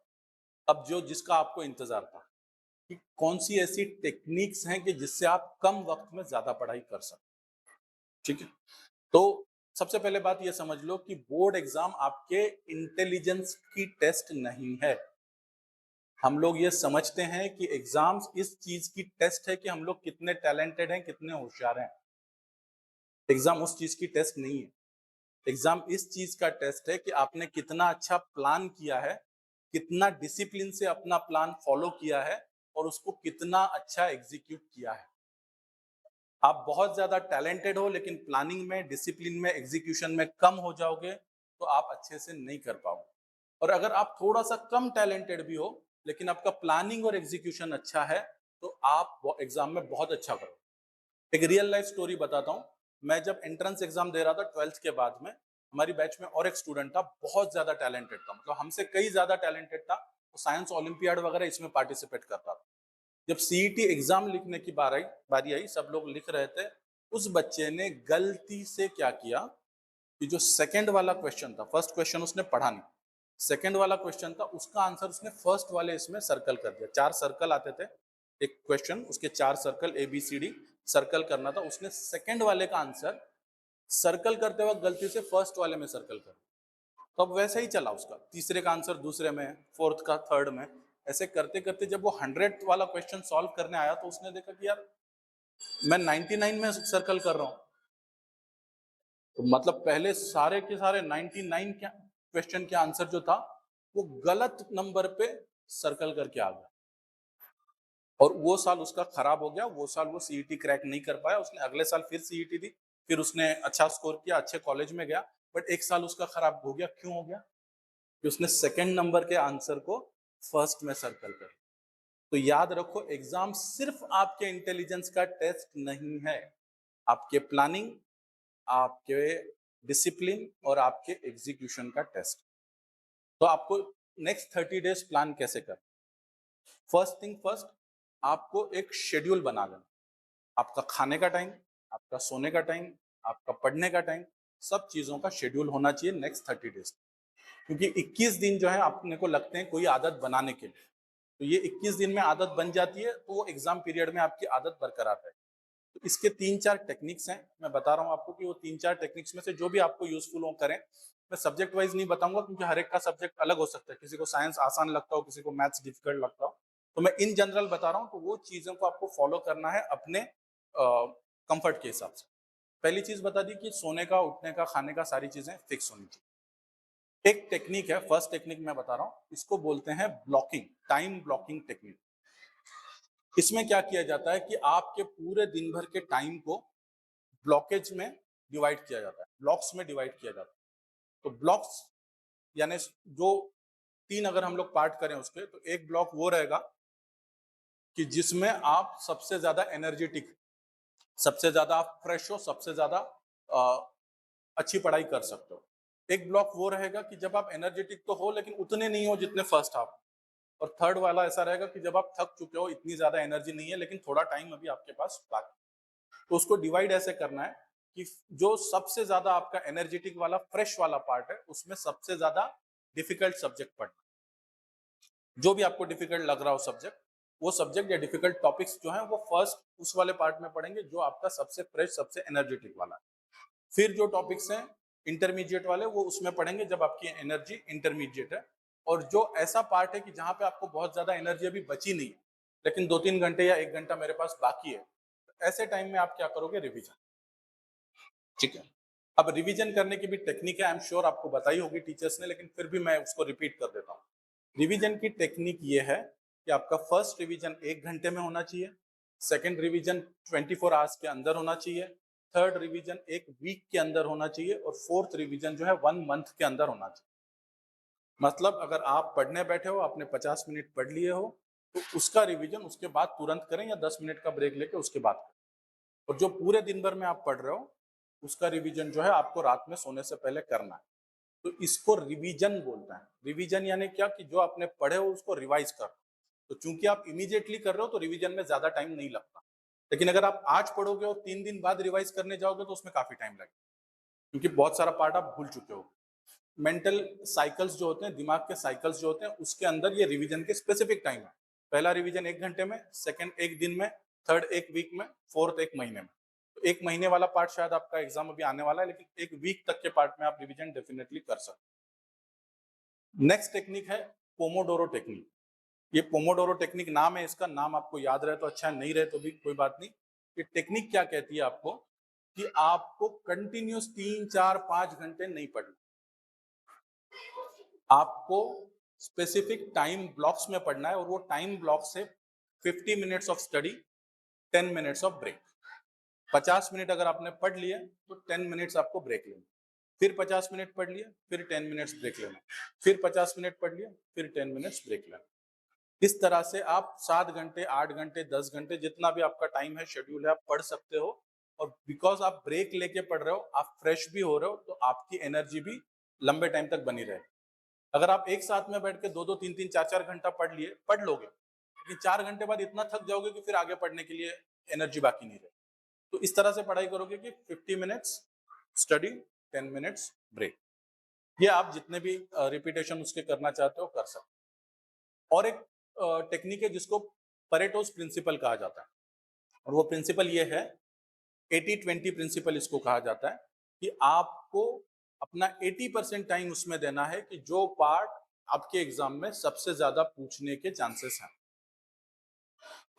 अब जो जिसका आपको इंतजार था कि कौन सी ऐसी टेक्निक्स हैं कि जिससे आप कम वक्त में ज्यादा पढ़ाई कर सकते। ठीक है, तो सबसे पहले बात ये समझ लो कि बोर्ड एग्जाम आपके इंटेलिजेंस की टेस्ट नहीं है। हम लोग ये समझते हैं कि एग्जाम्स इस चीज की टेस्ट है कि हम लोग कितने टैलेंटेड हैं, कितने होशियार हैं। एग्जाम उस चीज की टेस्ट नहीं है। एग्जाम इस चीज का टेस्ट है कि आपने कितना अच्छा प्लान किया है, कितना डिसिप्लिन से अपना प्लान फॉलो किया है और उसको कितना अच्छा एग्जीक्यूट किया है। आप बहुत ज्यादा टैलेंटेड हो लेकिन प्लानिंग में, डिसिप्लिन में, एग्जीक्यूशन में कम हो जाओगे तो आप अच्छे से नहीं कर पाओगे। और अगर आप थोड़ा सा कम टैलेंटेड भी हो लेकिन आपका प्लानिंग और एग्जीक्यूशन अच्छा है तो आप एग्जाम में बहुत अच्छा करो। एक रियल लाइफ स्टोरी बताता हूँ। मैं जब एंट्रेंस एग्जाम दे रहा था 12th के बाद में, हमारी बैच में और एक स्टूडेंट था, बहुत ज्यादा टैलेंटेड था, मतलब हमसे कई ज्यादा टैलेंटेड था। वो साइंस ओलंपियाड वगैरह इसमें पार्टिसिपेट करता था। जब सीईटी एग्जाम लिखने की बारी आई, सब लोग लिख रहे थे, उस बच्चे ने गलती से क्या किया कि जो सेकंड वाला क्वेश्चन था, फर्स्ट क्वेश्चन उसने पढ़ा नहीं, सेकंड वाला क्वेश्चन था उसका आंसर उसने फर्स्ट वाले इसमें सर्कल कर दिया। 4 सर्कल आते थे एक क्वेश्चन, उसके 4 सर्कल ABCD सर्कल करना था, उसने सेकंड वाले का आंसर सर्कल करते वक्त गलती से फर्स्ट वाले में सर्कल कर। तो अब वैसे ही चला उसका, तीसरे का आंसर दूसरे में, फोर्थ का थर्ड में, ऐसे करते करते जब वो 100th वाला क्वेश्चन सॉल्व करने आया तो उसने देखा कि यार मैं 99 में सर्कल कर रहा हूँ। तो मतलब पहले सारे के सारे 99 के क्वेश्चन के आंसर जो था वो गलत नंबर पे सर्कल करके आ गया, और वो साल उसका खराब हो गया। वो साल वो सीईटी क्रैक नहीं कर पाया। उसने अगले साल फिर सीईटी दी, फिर उसने अच्छा स्कोर किया, अच्छे कॉलेज में गया, बट एक साल उसका खराब हो गया। क्यों हो गया? कि उसने सेकंड नंबर के आंसर को फर्स्ट में सर्कल कर। तो याद रखो, एग्जाम सिर्फ आपके इंटेलिजेंस का टेस्ट नहीं है, आपके प्लानिंग, आपके डिसिप्लिन और आपके एग्जीक्यूशन का टेस्ट। तो आपको नेक्स्ट 30 डेज प्लान कैसे कर, फर्स्ट थिंग फर्स्ट, आपको एक शेड्यूल बना लेना। आपका खाने का टाइम, आपका सोने का टाइम, आपका पढ़ने का टाइम, सब चीज़ों का शेड्यूल होना चाहिए नेक्स्ट 30 डेज़। क्योंकि 21 दिन जो है अपने को लगते हैं कोई आदत बनाने के लिए। तो ये 21 दिन में आदत बन जाती है, तो वो एग्ज़ाम पीरियड में आपकी आदत बरकरार रहेगी। तो इसके 3-4 टेक्निक्स हैं, मैं बता रहा हूँ आपको कि वो 3-4 टेक्निक्स में से जो भी आपको यूज़फुल हो करें। मैं सब्जेक्ट वाइज़ नहीं बताऊँगा क्योंकि हर एक का सब्जेक्ट अलग हो सकता है, किसी को साइंस आसान लगता हो, किसी को मैथ्स डिफिकल्ट लगता हो। तो मैं इन जनरल बता रहा हूँ, तो वो चीज़ों को आपको फॉलो करना है अपने कम्फर्ट के हिसाब से। पहली चीज़ बता दी कि सोने का, उठने का, खाने का सारी चीज़ें फिक्स होनी चाहिए। एक टेक्निक है, फर्स्ट टेक्निक मैं बता रहा हूँ, इसको बोलते हैं ब्लॉकिंग, टाइम ब्लॉकिंग टेक्निक। इसमें क्या किया जाता है कि आपके पूरे दिन भर के टाइम को ब्लॉकेज में डिवाइड किया जाता है, ब्लॉक्स में डिवाइड किया जाता है। तो ब्लॉक्स यानी जो 3 अगर हम लोग पार्ट करें उसके, तो एक ब्लॉक वो रहेगा कि जिसमें आप सबसे ज़्यादा एनर्जेटिक, सबसे ज़्यादा आप फ्रेश हो, सबसे ज़्यादा अच्छी पढ़ाई कर सकते हो। एक ब्लॉक वो रहेगा कि जब आप एनर्जेटिक तो हो लेकिन उतने नहीं हो जितने फर्स्ट हाफ। और थर्ड वाला ऐसा रहेगा कि जब आप थक चुके हो, इतनी ज़्यादा एनर्जी नहीं है लेकिन थोड़ा टाइम अभी आपके पास बाकी। तो उसको डिवाइड ऐसे करना है कि जो सबसे ज़्यादा आपका एनर्जेटिक वाला फ्रेश वाला पार्ट है, उसमें सबसे ज़्यादा डिफिकल्ट सब्जेक्ट पढ़ना। जो भी आपको डिफिकल्ट लग रहा हो सब्जेक्ट, वो सब्जेक्ट या डिफिकल्ट टॉपिक्स जो हैं वो फर्स्ट उस वाले पार्ट में पढ़ेंगे जो आपका सबसे फ्रेश, सबसे एनर्जेटिक वाला है। फिर जो टॉपिक्स हैं इंटरमीडिएट वाले, वो उसमें पढ़ेंगे जब आपकी एनर्जी इंटरमीडिएट है। और जो ऐसा पार्ट है कि जहाँ पे आपको बहुत ज़्यादा एनर्जी अभी बची नहीं है, लेकिन 2-3 घंटे या 1 घंटा मेरे पास बाकी है, तो ऐसे टाइम में आप क्या करोगे? रिवीजन। ठीक है। अब रिवीजन करने की भी टेक्निक है, आई एम श्योर आपको बताई होगी टीचर्स ने, लेकिन फिर भी मैं उसको रिपीट कर देता हूँ। रिवीजन की टेक्निक ये है कि आपका फर्स्ट रिवीजन 1 घंटे में होना चाहिए, सेकंड रिवीजन 24 आवर्स के अंदर होना चाहिए, थर्ड रिवीजन 1 वीक के अंदर होना चाहिए और फोर्थ रिवीजन जो है 1 मंथ के अंदर होना चाहिए। मतलब अगर आप पढ़ने बैठे हो, आपने 50 मिनट पढ़ लिए हो, तो उसका रिवीजन उसके बाद तुरंत करें या 10 मिनट का ब्रेक लेके उसके बाद करें। और जो पूरे दिन भर में आप पढ़ रहे हो, उसका रिवीजन जो है आपको रात में सोने से पहले करना है। तो इसको रिवीजन बोलते हैं। रिवीजन यानी क्या कि जो आपने पढ़े हो उसको रिवाइज कर। तो चूंकि आप इमीडिएटली कर रहे हो तो रिवीजन में ज्यादा टाइम नहीं लगता। लेकिन अगर आप आज पढ़ोगे और 3 दिन बाद रिवाइज करने जाओगे तो उसमें काफी टाइम लगेगा, क्योंकि बहुत सारा पार्ट आप भूल चुके हो। मेंटल साइकिल्स जो होते हैं, दिमाग के साइकिल्स जो होते हैं, उसके अंदर ये रिवीजन के स्पेसिफिक टाइम है। पहला रिवीजन 1 घंटे में, सेकंड 1 दिन में, थर्ड 1 वीक में, फोर्थ 1 महीने में। तो 1 महीने वाला पार्ट शायद आपका एग्जाम अभी आने वाला है, लेकिन 1 वीक तक के पार्ट में आप रिवीजन डेफिनेटली कर सकते हो। नेक्स्ट टेक्निक है पोमोडोरो टेक्निक। ये पोमोडोरो टेक्निक नाम है इसका, नाम आपको याद रहे तो अच्छा, नहीं रहे तो भी कोई बात नहीं। ये टेक्निक क्या कहती है आपको कि आपको कंटिन्यूस 3, 4, 5 घंटे नहीं पढ़ना। आपको स्पेसिफिक टाइम ब्लॉक्स में पढ़ना है और वो टाइम ब्लॉक से 50 minutes of study, 10 minutes of break. 50 minute अगर आपने पढ़ लिए तो 10 मिनट्स आपको ब्रेक लेना, फिर 50 मिनट पढ़ लिए, फिर 10 मिनट्स ब्रेक लेना, फिर 50 मिनट पढ़ लिए, फिर 10 मिनट्स ब्रेक लेना। इस तरह से आप 7 घंटे, 8 घंटे, 10 घंटे, जितना भी आपका टाइम है, शेड्यूल है, आप पढ़ सकते हो। और बिकॉज आप ब्रेक लेके पढ़ रहे हो, आप फ्रेश भी हो रहे हो, तो आपकी एनर्जी भी लंबे टाइम तक बनी रहे। अगर आप एक साथ में बैठ के 2-2, 3-3, 4-4 घंटा पढ़ लिए, पढ़ लोगे, लेकिन 4 घंटे बाद इतना थक जाओगे कि फिर आगे पढ़ने के लिए एनर्जी बाकी नहीं रहे। तो इस तरह से पढ़ाई करोगे कि 50 मिनट्स स्टडी, 10 मिनट्स ब्रेक। ये आप जितने भी रिपीटेशन उसके करना चाहते हो कर सकते हो। और एक टेक्निक है जिसको परेटोस प्रिंसिपल कहा जाता है, और वो प्रिंसिपल ये है, 80-20 प्रिंसिपल इसको कहा जाता है, कि आपको अपना 80% टाइम उसमें देना है कि जो पार्ट आपके एग्जाम में सबसे ज्यादा पूछने के चांसेस हैं।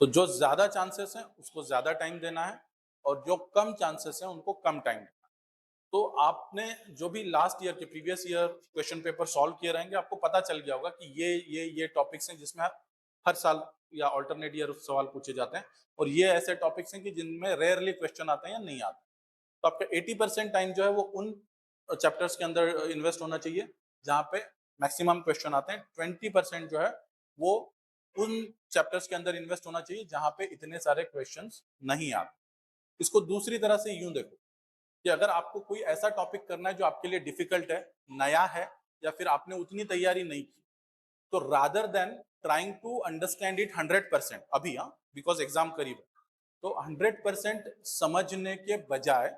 तो जो ज्यादा चांसेस हैं उसको ज्यादा टाइम देना है, और जो कम चांसेस हैं उनको कम टाइम देना है। तो आपने जो भी लास्ट ईयर के, previous year question paper solve किए रहेंगे, आपको पता चल गया होगा कि ये टॉपिक्स हैं जिसमें हर साल या ऑल्टरनेट ईयर सवाल पूछे जाते हैं, और ये ऐसे टॉपिक्स हैं कि जिनमें रेयरली क्वेश्चन आते हैं या नहीं आते। तो आपका 80% टाइम जो है वो उन चैप्टर्स के अंदर इन्वेस्ट होना चाहिए जहाँ पे मैक्सिमम क्वेश्चन आते हैं। 20% जो है वो उन चैप्टर्स के अंदर इन्वेस्ट होना चाहिए जहाँ पे इतने सारे क्वेश्चंस नहीं आते। इसको दूसरी तरह से यूं देखो कि अगर आपको कोई ऐसा टॉपिक करना है जो आपके लिए डिफिकल्ट है, नया है, या फिर आपने उतनी तैयारी नहीं की, तो rather than trying to understand it 100% अभी, हाँ, बिकॉज एग्जाम करीब है, तो 100% समझने के बजाय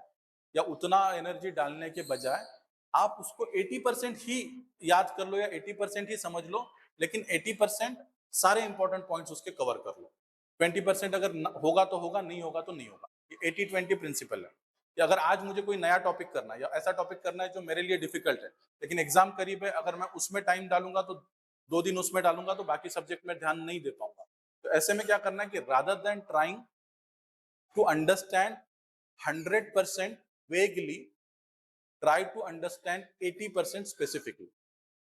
या उतना एनर्जी डालने के बजाय आप उसको 80% ही याद कर लो या 80% ही समझ लो, लेकिन 80% सारे इंपॉर्टेंट पॉइंट्स उसके कवर कर लो। 20% अगर होगा तो होगा, नहीं होगा तो नहीं होगा। ये 80-20 प्रिंसिपल है कि अगर आज मुझे कोई नया टॉपिक करना है या ऐसा टॉपिक करना है जो मेरे लिए डिफिकल्ट है, लेकिन एग्जाम करीब है, अगर मैं उसमें टाइम डालूंगा तो 2 दिन उसमें डालूंगा तो बाकी सब्जेक्ट में ध्यान नहीं दे पाऊंगा। तो ऐसे में क्या करना है कि rather than trying to understand 100% vaguely, try to understand 80% specifically.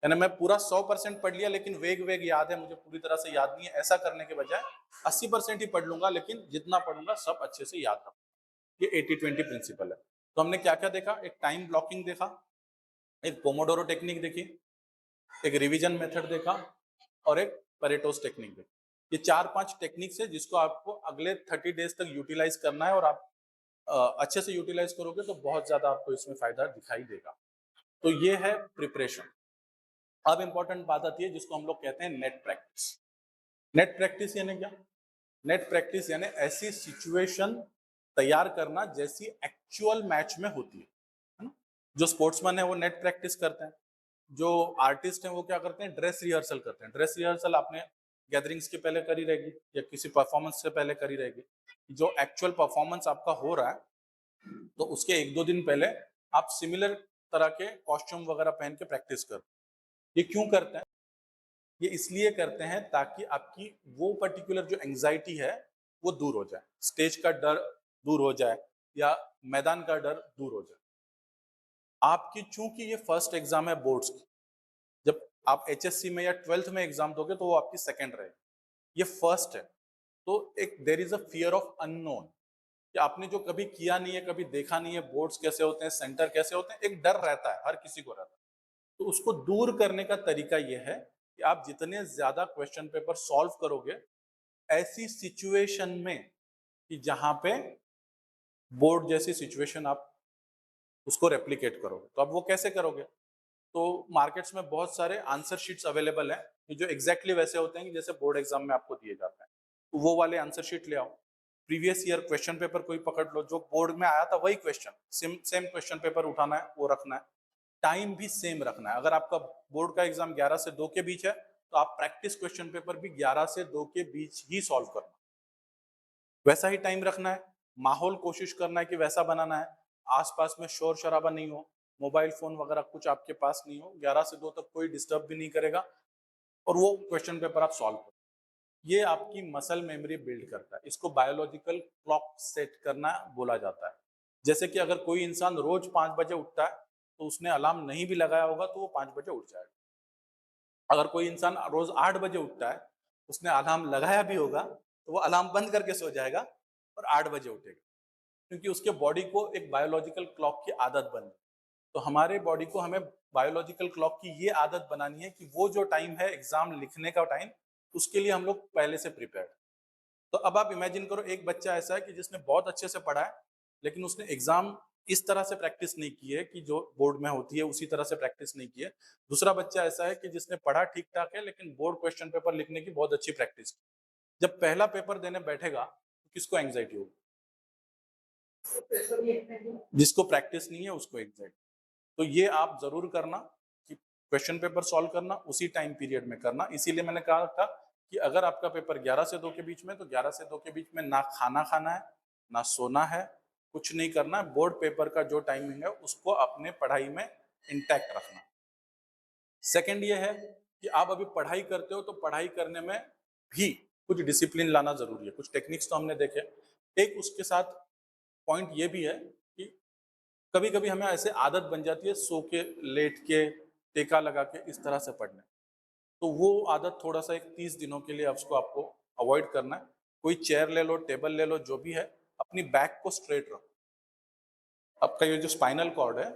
यानी मैं पूरा 100% पढ़ लिया लेकिन वेग वेग याद है, मुझे पूरी तरह से याद नहीं है, ऐसा करने के बजाय 80% ही पढ़ लूंगा, लेकिन जितना पढ़ूंगा सब अच्छे से याद रखूंगा। ये 80-20 प्रिंसिपल है। तो हमने क्या क्या देखा? एक टाइम ब्लॉकिंग देखा, एक पोमोडोरो टेक्निक देखी, एक रिवीजन मेथड देखा और एक परेटोस टेक्निक देखी। ये 4-5 टेक्निक्स है जिसको आपको अगले 30 डेज तक यूटिलाइज करना है, और आप अच्छे से यूटिलाइज करोगे तो बहुत ज्यादा आपको इसमें फायदा दिखाई देगा। तो ये है प्रिपरेशन। अब इंपॉर्टेंट बात आती है जिसको हम लोग कहते हैं नेट प्रैक्टिस। नेट प्रैक्टिस यानी क्या? नेट प्रैक्टिस यानी ऐसी सिचुएशन तैयार करना जैसी एक्चुअल मैच में होती है ना? जो स्पोर्ट्समैन है वो नेट प्रैक्टिस करते हैं, जो आर्टिस्ट हैं वो क्या करते हैं? ड्रेस रिहर्सल करते हैं। ड्रेस रिहर्सल आपने गैदरिंग्स के पहले करी रहेगी या किसी परफॉर्मेंस से पहले करी रहेगी। जो एक्चुअल परफॉर्मेंस आपका हो रहा है तो उसके 1-2 दिन पहले आप सिमिलर तरह के कॉस्ट्यूम वगैरह पहन के प्रैक्टिस करो। ये क्यों करते हैं? ये इसलिए करते हैं ताकि आपकी वो पर्टिकुलर जो एंजाइटी है वो दूर हो जाए, स्टेज का डर दूर हो जाए या मैदान का डर दूर हो जाए। आपकी चूंकि ये फर्स्ट एग्जाम है बोर्ड्स की, जब आप एचएससी में या 12th में एग्जाम दोगे तो वो आपकी सेकंड रहेगी, ये फर्स्ट है। तो एक there is a fear of unknown कि आपने जो कभी किया नहीं है, कभी देखा नहीं है, बोर्ड्स कैसे होते हैं, सेंटर कैसे होते हैं, एक डर रहता है, हर किसी को रहता है। तो उसको दूर करने का तरीका यह है कि आप जितने ज्यादा क्वेश्चन पेपर सॉल्व करोगे ऐसी सिचुएशन में कि जहां पे बोर्ड जैसी सिचुएशन आप उसको रेप्लिकेट करोगे। तो अब वो कैसे करोगे? तो मार्केट्स में बहुत सारे आंसर शीट्स अवेलेबल हैं कि जो एग्जैक्टली वैसे होते हैं कि जैसे बोर्ड एग्जाम में आपको दिए जाते हैं। तो वो वाले आंसर शीट ले आओ, प्रीवियस ईयर क्वेश्चन पेपर कोई पकड़ लो, जो बोर्ड में आया था वही क्वेश्चन, सेम क्वेश्चन पेपर उठाना है, वो रखना है। टाइम भी सेम रखना है। अगर आपका बोर्ड का एग्जाम 11 से 2 के बीच है तो आप प्रैक्टिस क्वेश्चन पेपर भी 11 से 2 के बीच ही सॉल्व करना, वैसा ही टाइम रखना है। माहौल कोशिश करना है कि वैसा बनाना है, आसपास में शोर शराबा नहीं हो, मोबाइल फोन वगैरह कुछ आपके पास नहीं हो, 11 से 2 तक कोई डिस्टर्ब भी नहीं करेगा, और वो क्वेश्चन पेपर आप सॉल्व करो। ये आपकी मसल मेमोरी बिल्ड करता है। इसको बायोलॉजिकल क्लॉक सेट करना बोला जाता है। जैसे कि अगर कोई इंसान रोज 5 बजे उठता है तो उसने अलार्म नहीं भी लगाया होगा तो वो 5 बजे उठ जाएगा। अगर कोई इंसान रोज 8 बजे उठता है, उसने अलार्म लगाया भी होगा तो वो अलार्म बंद करके सो जाएगा और 8 बजे उठेगा, क्योंकि उसके बॉडी को एक बायोलॉजिकल क्लॉक की आदत बन गई। तो हमारे बॉडी को हमें बायोलॉजिकल क्लॉक की ये आदत बनानी है कि वो जो टाइम है एग्जाम लिखने का टाइम, उसके लिए हम लोग पहले से प्रिपेयर। तो अब आप इमेजिन करो, एक बच्चा ऐसा है कि जिसने बहुत अच्छे से पढ़ा है लेकिन उसने एग्जाम इस तरह से प्रैक्टिस नहीं की है कि जो बोर्ड में होती है उसी तरह से प्रैक्टिस नहीं की है। दूसरा बच्चा ऐसा है कि जिसने पढ़ा ठीक ठाक है लेकिन बोर्ड क्वेश्चन पेपर लिखने की बहुत अच्छी प्रैक्टिस की। जब पहला पेपर देने बैठेगा तो किसको एंग्जाइटी होगी? जिसको प्रैक्टिस नहीं है उसको एंग्जाइटी। तो ये आप जरूर करना कि क्वेश्चन पेपर सॉल्व करना उसी टाइम पीरियड में करना। इसीलिए मैंने कहा था कि अगर आपका पेपर 11 से 2 के बीच में, तो 11 से 2 के बीच में ना खाना खाना है, ना सोना है, कुछ नहीं करना है। बोर्ड पेपर का जो टाइमिंग है उसको अपने पढ़ाई में इंटैक्ट रखना। सेकंड ये है कि आप अभी पढ़ाई करते हो तो पढ़ाई करने में भी कुछ डिसिप्लिन लाना जरूरी है। कुछ टेक्निक्स तो हमने देखे, एक उसके साथ पॉइंट ये भी है कि कभी कभी हमें ऐसे आदत बन जाती है सो के, लेट के, टेका लगा के इस तरह से पढ़ने। तो वो आदत थोड़ा सा एक 30 दिनों के लिए उसको आपको अवॉइड करना है। कोई चेयर ले लो, टेबल ले लो, जो भी है, अपनी बैक को स्ट्रेट रखो। आपका ये जो स्पाइनल कॉर्ड है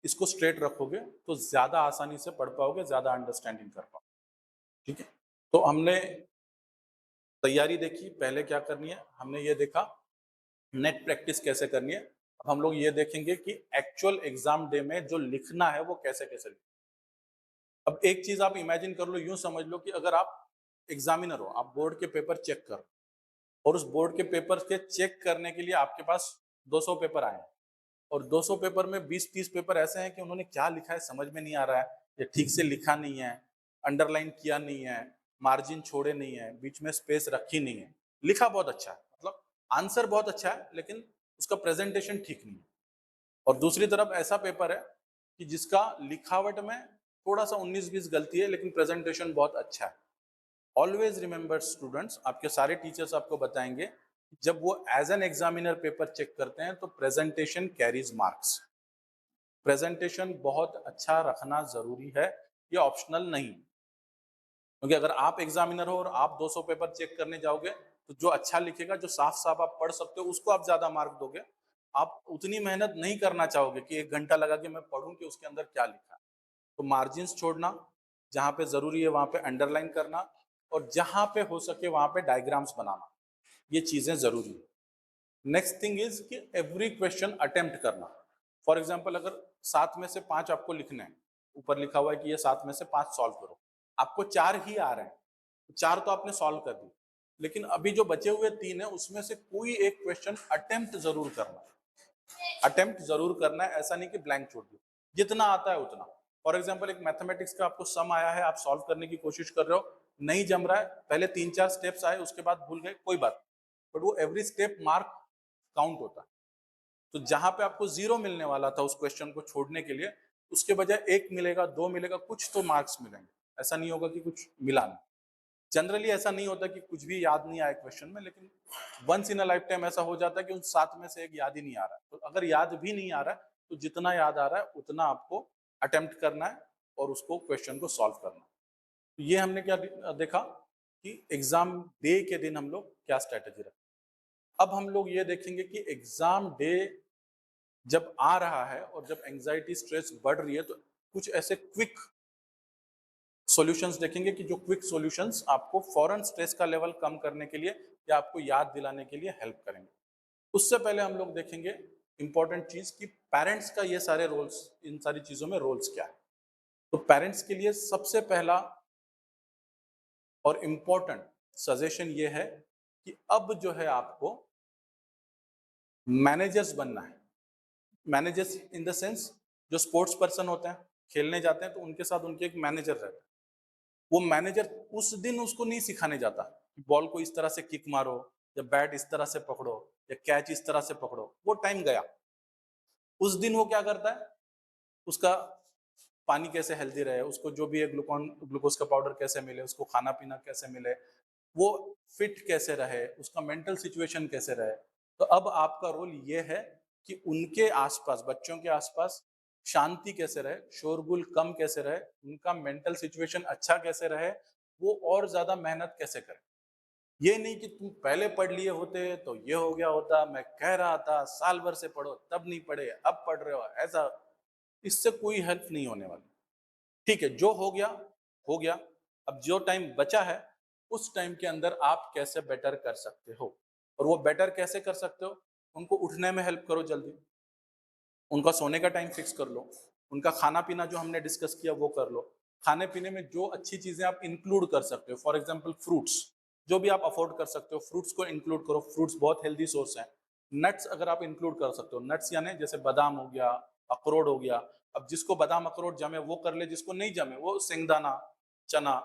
इसको स्ट्रेट रखोगे तो ज्यादा आसानी से पढ़ पाओगे, ज्यादा अंडरस्टैंडिंग कर पाओगे। ठीक है, तो हमने तैयारी देखी, पहले क्या करनी है हमने ये देखा, नेट प्रैक्टिस कैसे करनी है। अब हम लोग ये देखेंगे कि एक्चुअल एग्जाम डे में जो लिखना है वो कैसे कैसे लिखना है। अब एक चीज आप इमेजिन कर लो, यूं समझ लो कि अगर आप एग्जामिनर हो, आप बोर्ड के पेपर चेक कर, और उस बोर्ड के पेपर के चेक करने के लिए आपके पास 200 पेपर आए हैं, और 200 पेपर में 20-30 पेपर ऐसे हैं कि उन्होंने क्या लिखा है समझ में नहीं आ रहा है, या ठीक से लिखा नहीं है, अंडरलाइन किया नहीं है, मार्जिन छोड़े नहीं है, बीच में स्पेस रखी नहीं है, लिखा बहुत अच्छा है, मतलब आंसर बहुत अच्छा है, लेकिन उसका प्रेजेंटेशन ठीक नहीं है। और दूसरी तरफ ऐसा पेपर है कि जिसका लिखावट में थोड़ा सा 19-20 गलती है, लेकिन प्रेजेंटेशन बहुत अच्छा है। ऑलवेज रिमेंबर स्टूडेंट्स, आपके सारे टीचर्स आपको बताएंगे, जब वो as an examiner paper check करते हैं तो प्रेजेंटेशन कैरीज मार्क्स। प्रेजेंटेशन बहुत अच्छा रखना जरूरी है, ये ऑप्शनल नहीं, क्योंकि अगर आप एग्जामिनर हो और आप 200 पेपर चेक करने जाओगे तो जो अच्छा लिखेगा, जो साफ साफ आप पढ़ सकते हो, उसको आप ज्यादा मार्क दोगे। आप उतनी मेहनत नहीं करना चाहोगे कि 1 घंटा लगा के मैं पढ़ूं कि उसके अंदर क्या लिखा है। तो मार्जिन्स छोड़ना, जहां पे जरूरी है वहां पे अंडरलाइन करना, और जहां पे हो सके वहां पे डायग्राम्स बनाना, ये चीजें जरूरी है। नेक्स्ट थिंग इज कि एवरी क्वेश्चन अटेम्प्ट करना। फॉर एग्जाम्पल, अगर 7 में से 5 आपको लिखने हैं, ऊपर लिखा हुआ है कि ये 7 में से 5 सॉल्व करो, आपको 4 ही आ रहे हैं, 4 तो आपने सॉल्व कर दी, लेकिन अभी जो बचे हुए 3 है उसमें से कोई एक क्वेश्चन अटेम्प्ट जरूर करना है। अटेम्प्ट जरूर करना है, ऐसा नहीं कि ब्लैंक छोड़ दिया, जितना आता है उतना। फॉर एग्जाम्पल, एक मैथमेटिक्स का आपको सम आया है, आप सॉल्व करने की कोशिश कर रहे हो, नहीं जम रहा है, पहले 3-4 स्टेप्स आए, उसके बाद भूल गए, कोई बात, बट वो एवरी स्टेप मार्क काउंट होता है। तो जहां पे आपको 0 मिलने वाला था उस क्वेश्चन को छोड़ने के लिए, उसके बजाय 1 मिलेगा, 2 मिलेगा, कुछ तो मार्क्स मिलेंगे। ऐसा नहीं होगा कि कुछ मिला नहीं। जनरली ऐसा नहीं होता कि कुछ भी याद नहीं आए क्वेश्चन में, लेकिन once in a life time ऐसा हो जाता है कि उन 7 में से एक याद ही नहीं आ रहा है। तो अगर याद भी नहीं आ रहा है तो जितना याद आ रहा है उतना आपको अटेम्प्ट करना है और उसको क्वेश्चन को सॉल्व करना है। तो ये हमने क्या देखा कि एग्जाम डे के दिन हम लोग क्या स्ट्रेटेजी रखें। अब हम लोग ये देखेंगे कि एग्जाम डे जब आ रहा है और जब एंजाइटी स्ट्रेस बढ़ रही है, तो कुछ ऐसे क्विक सॉल्यूशंस देखेंगे कि जो क्विक सॉल्यूशंस आपको फौरन स्ट्रेस का लेवल कम करने के लिए या आपको याद दिलाने के लिए हेल्प करेंगे। उससे पहले हम लोग देखेंगे इंपॉर्टेंट चीज कि पेरेंट्स का ये सारे रोल्स, इन सारी चीजों में रोल्स क्या है। तो पेरेंट्स के लिए सबसे पहला और इम्पोर्टेंट सजेशन ये है कि अब जो है आपको मैनेजर्स बनना है। मैनेजर्स इन द सेंस, जो स्पोर्ट्स पर्सन होते हैं, खेलने जाते हैं तो उनके साथ उनके एक मैनेजर रहता है। वो मैनेजर उस दिन उसको नहीं सिखाने जाता कि बॉल को इस तरह से किक मारो, या बैट इस तरह से पकड़ो, या कैच इस तरह से पकड़ो, वो टाइम गया। उस दिन वो क्या करता है, उसका पानी कैसे हेल्दी रहे, उसको जो भी है ग्लूकोज का पाउडर कैसे मिले, उसको खाना पीना कैसे मिले, वो फिट कैसे रहे, उसका मेंटल सिचुएशन कैसे रहे। तो अब आपका रोल ये है कि उनके आसपास, बच्चों के आसपास शांति कैसे रहे, शोरगुल कम कैसे रहे, उनका मेंटल सिचुएशन अच्छा कैसे रहे, वो और ज्यादा मेहनत कैसे करे। ये नहीं कि तुम पहले पढ़ लिए होते तो ये हो गया होता, मैं कह रहा था साल भर से पढ़ो तब नहीं पढ़े, अब पढ़ रहे हो, ऐसा, इससे कोई हेल्प नहीं होने वाली। ठीक है, जो हो गया हो गया। अब जो टाइम बचा है, उस टाइम के अंदर आप कैसे बेटर कर सकते हो, और वो बेटर कैसे कर सकते हो, उनको उठने में हेल्प करो जल्दी, उनका सोने का टाइम फिक्स कर लो, उनका खाना पीना जो हमने डिस्कस किया वो कर लो। खाने पीने में जो अच्छी चीजें आप इंक्लूड कर सकते हो, फॉर एग्जाम्पल फ्रूट्स, जो भी आप अफोर्ड कर सकते हो फ्रूट्स को इंक्लूड करो, फ्रूट्स बहुत हेल्दी सोर्स है। नट्स अगर आप इंक्लूड कर सकते हो, नट्स यानी जैसे बादाम हो गया, अखरोट हो गया। अब जिसको बादाम अखरोट जमे वो कर ले, जिसको नहीं जमे वो सिंगदाना, चना,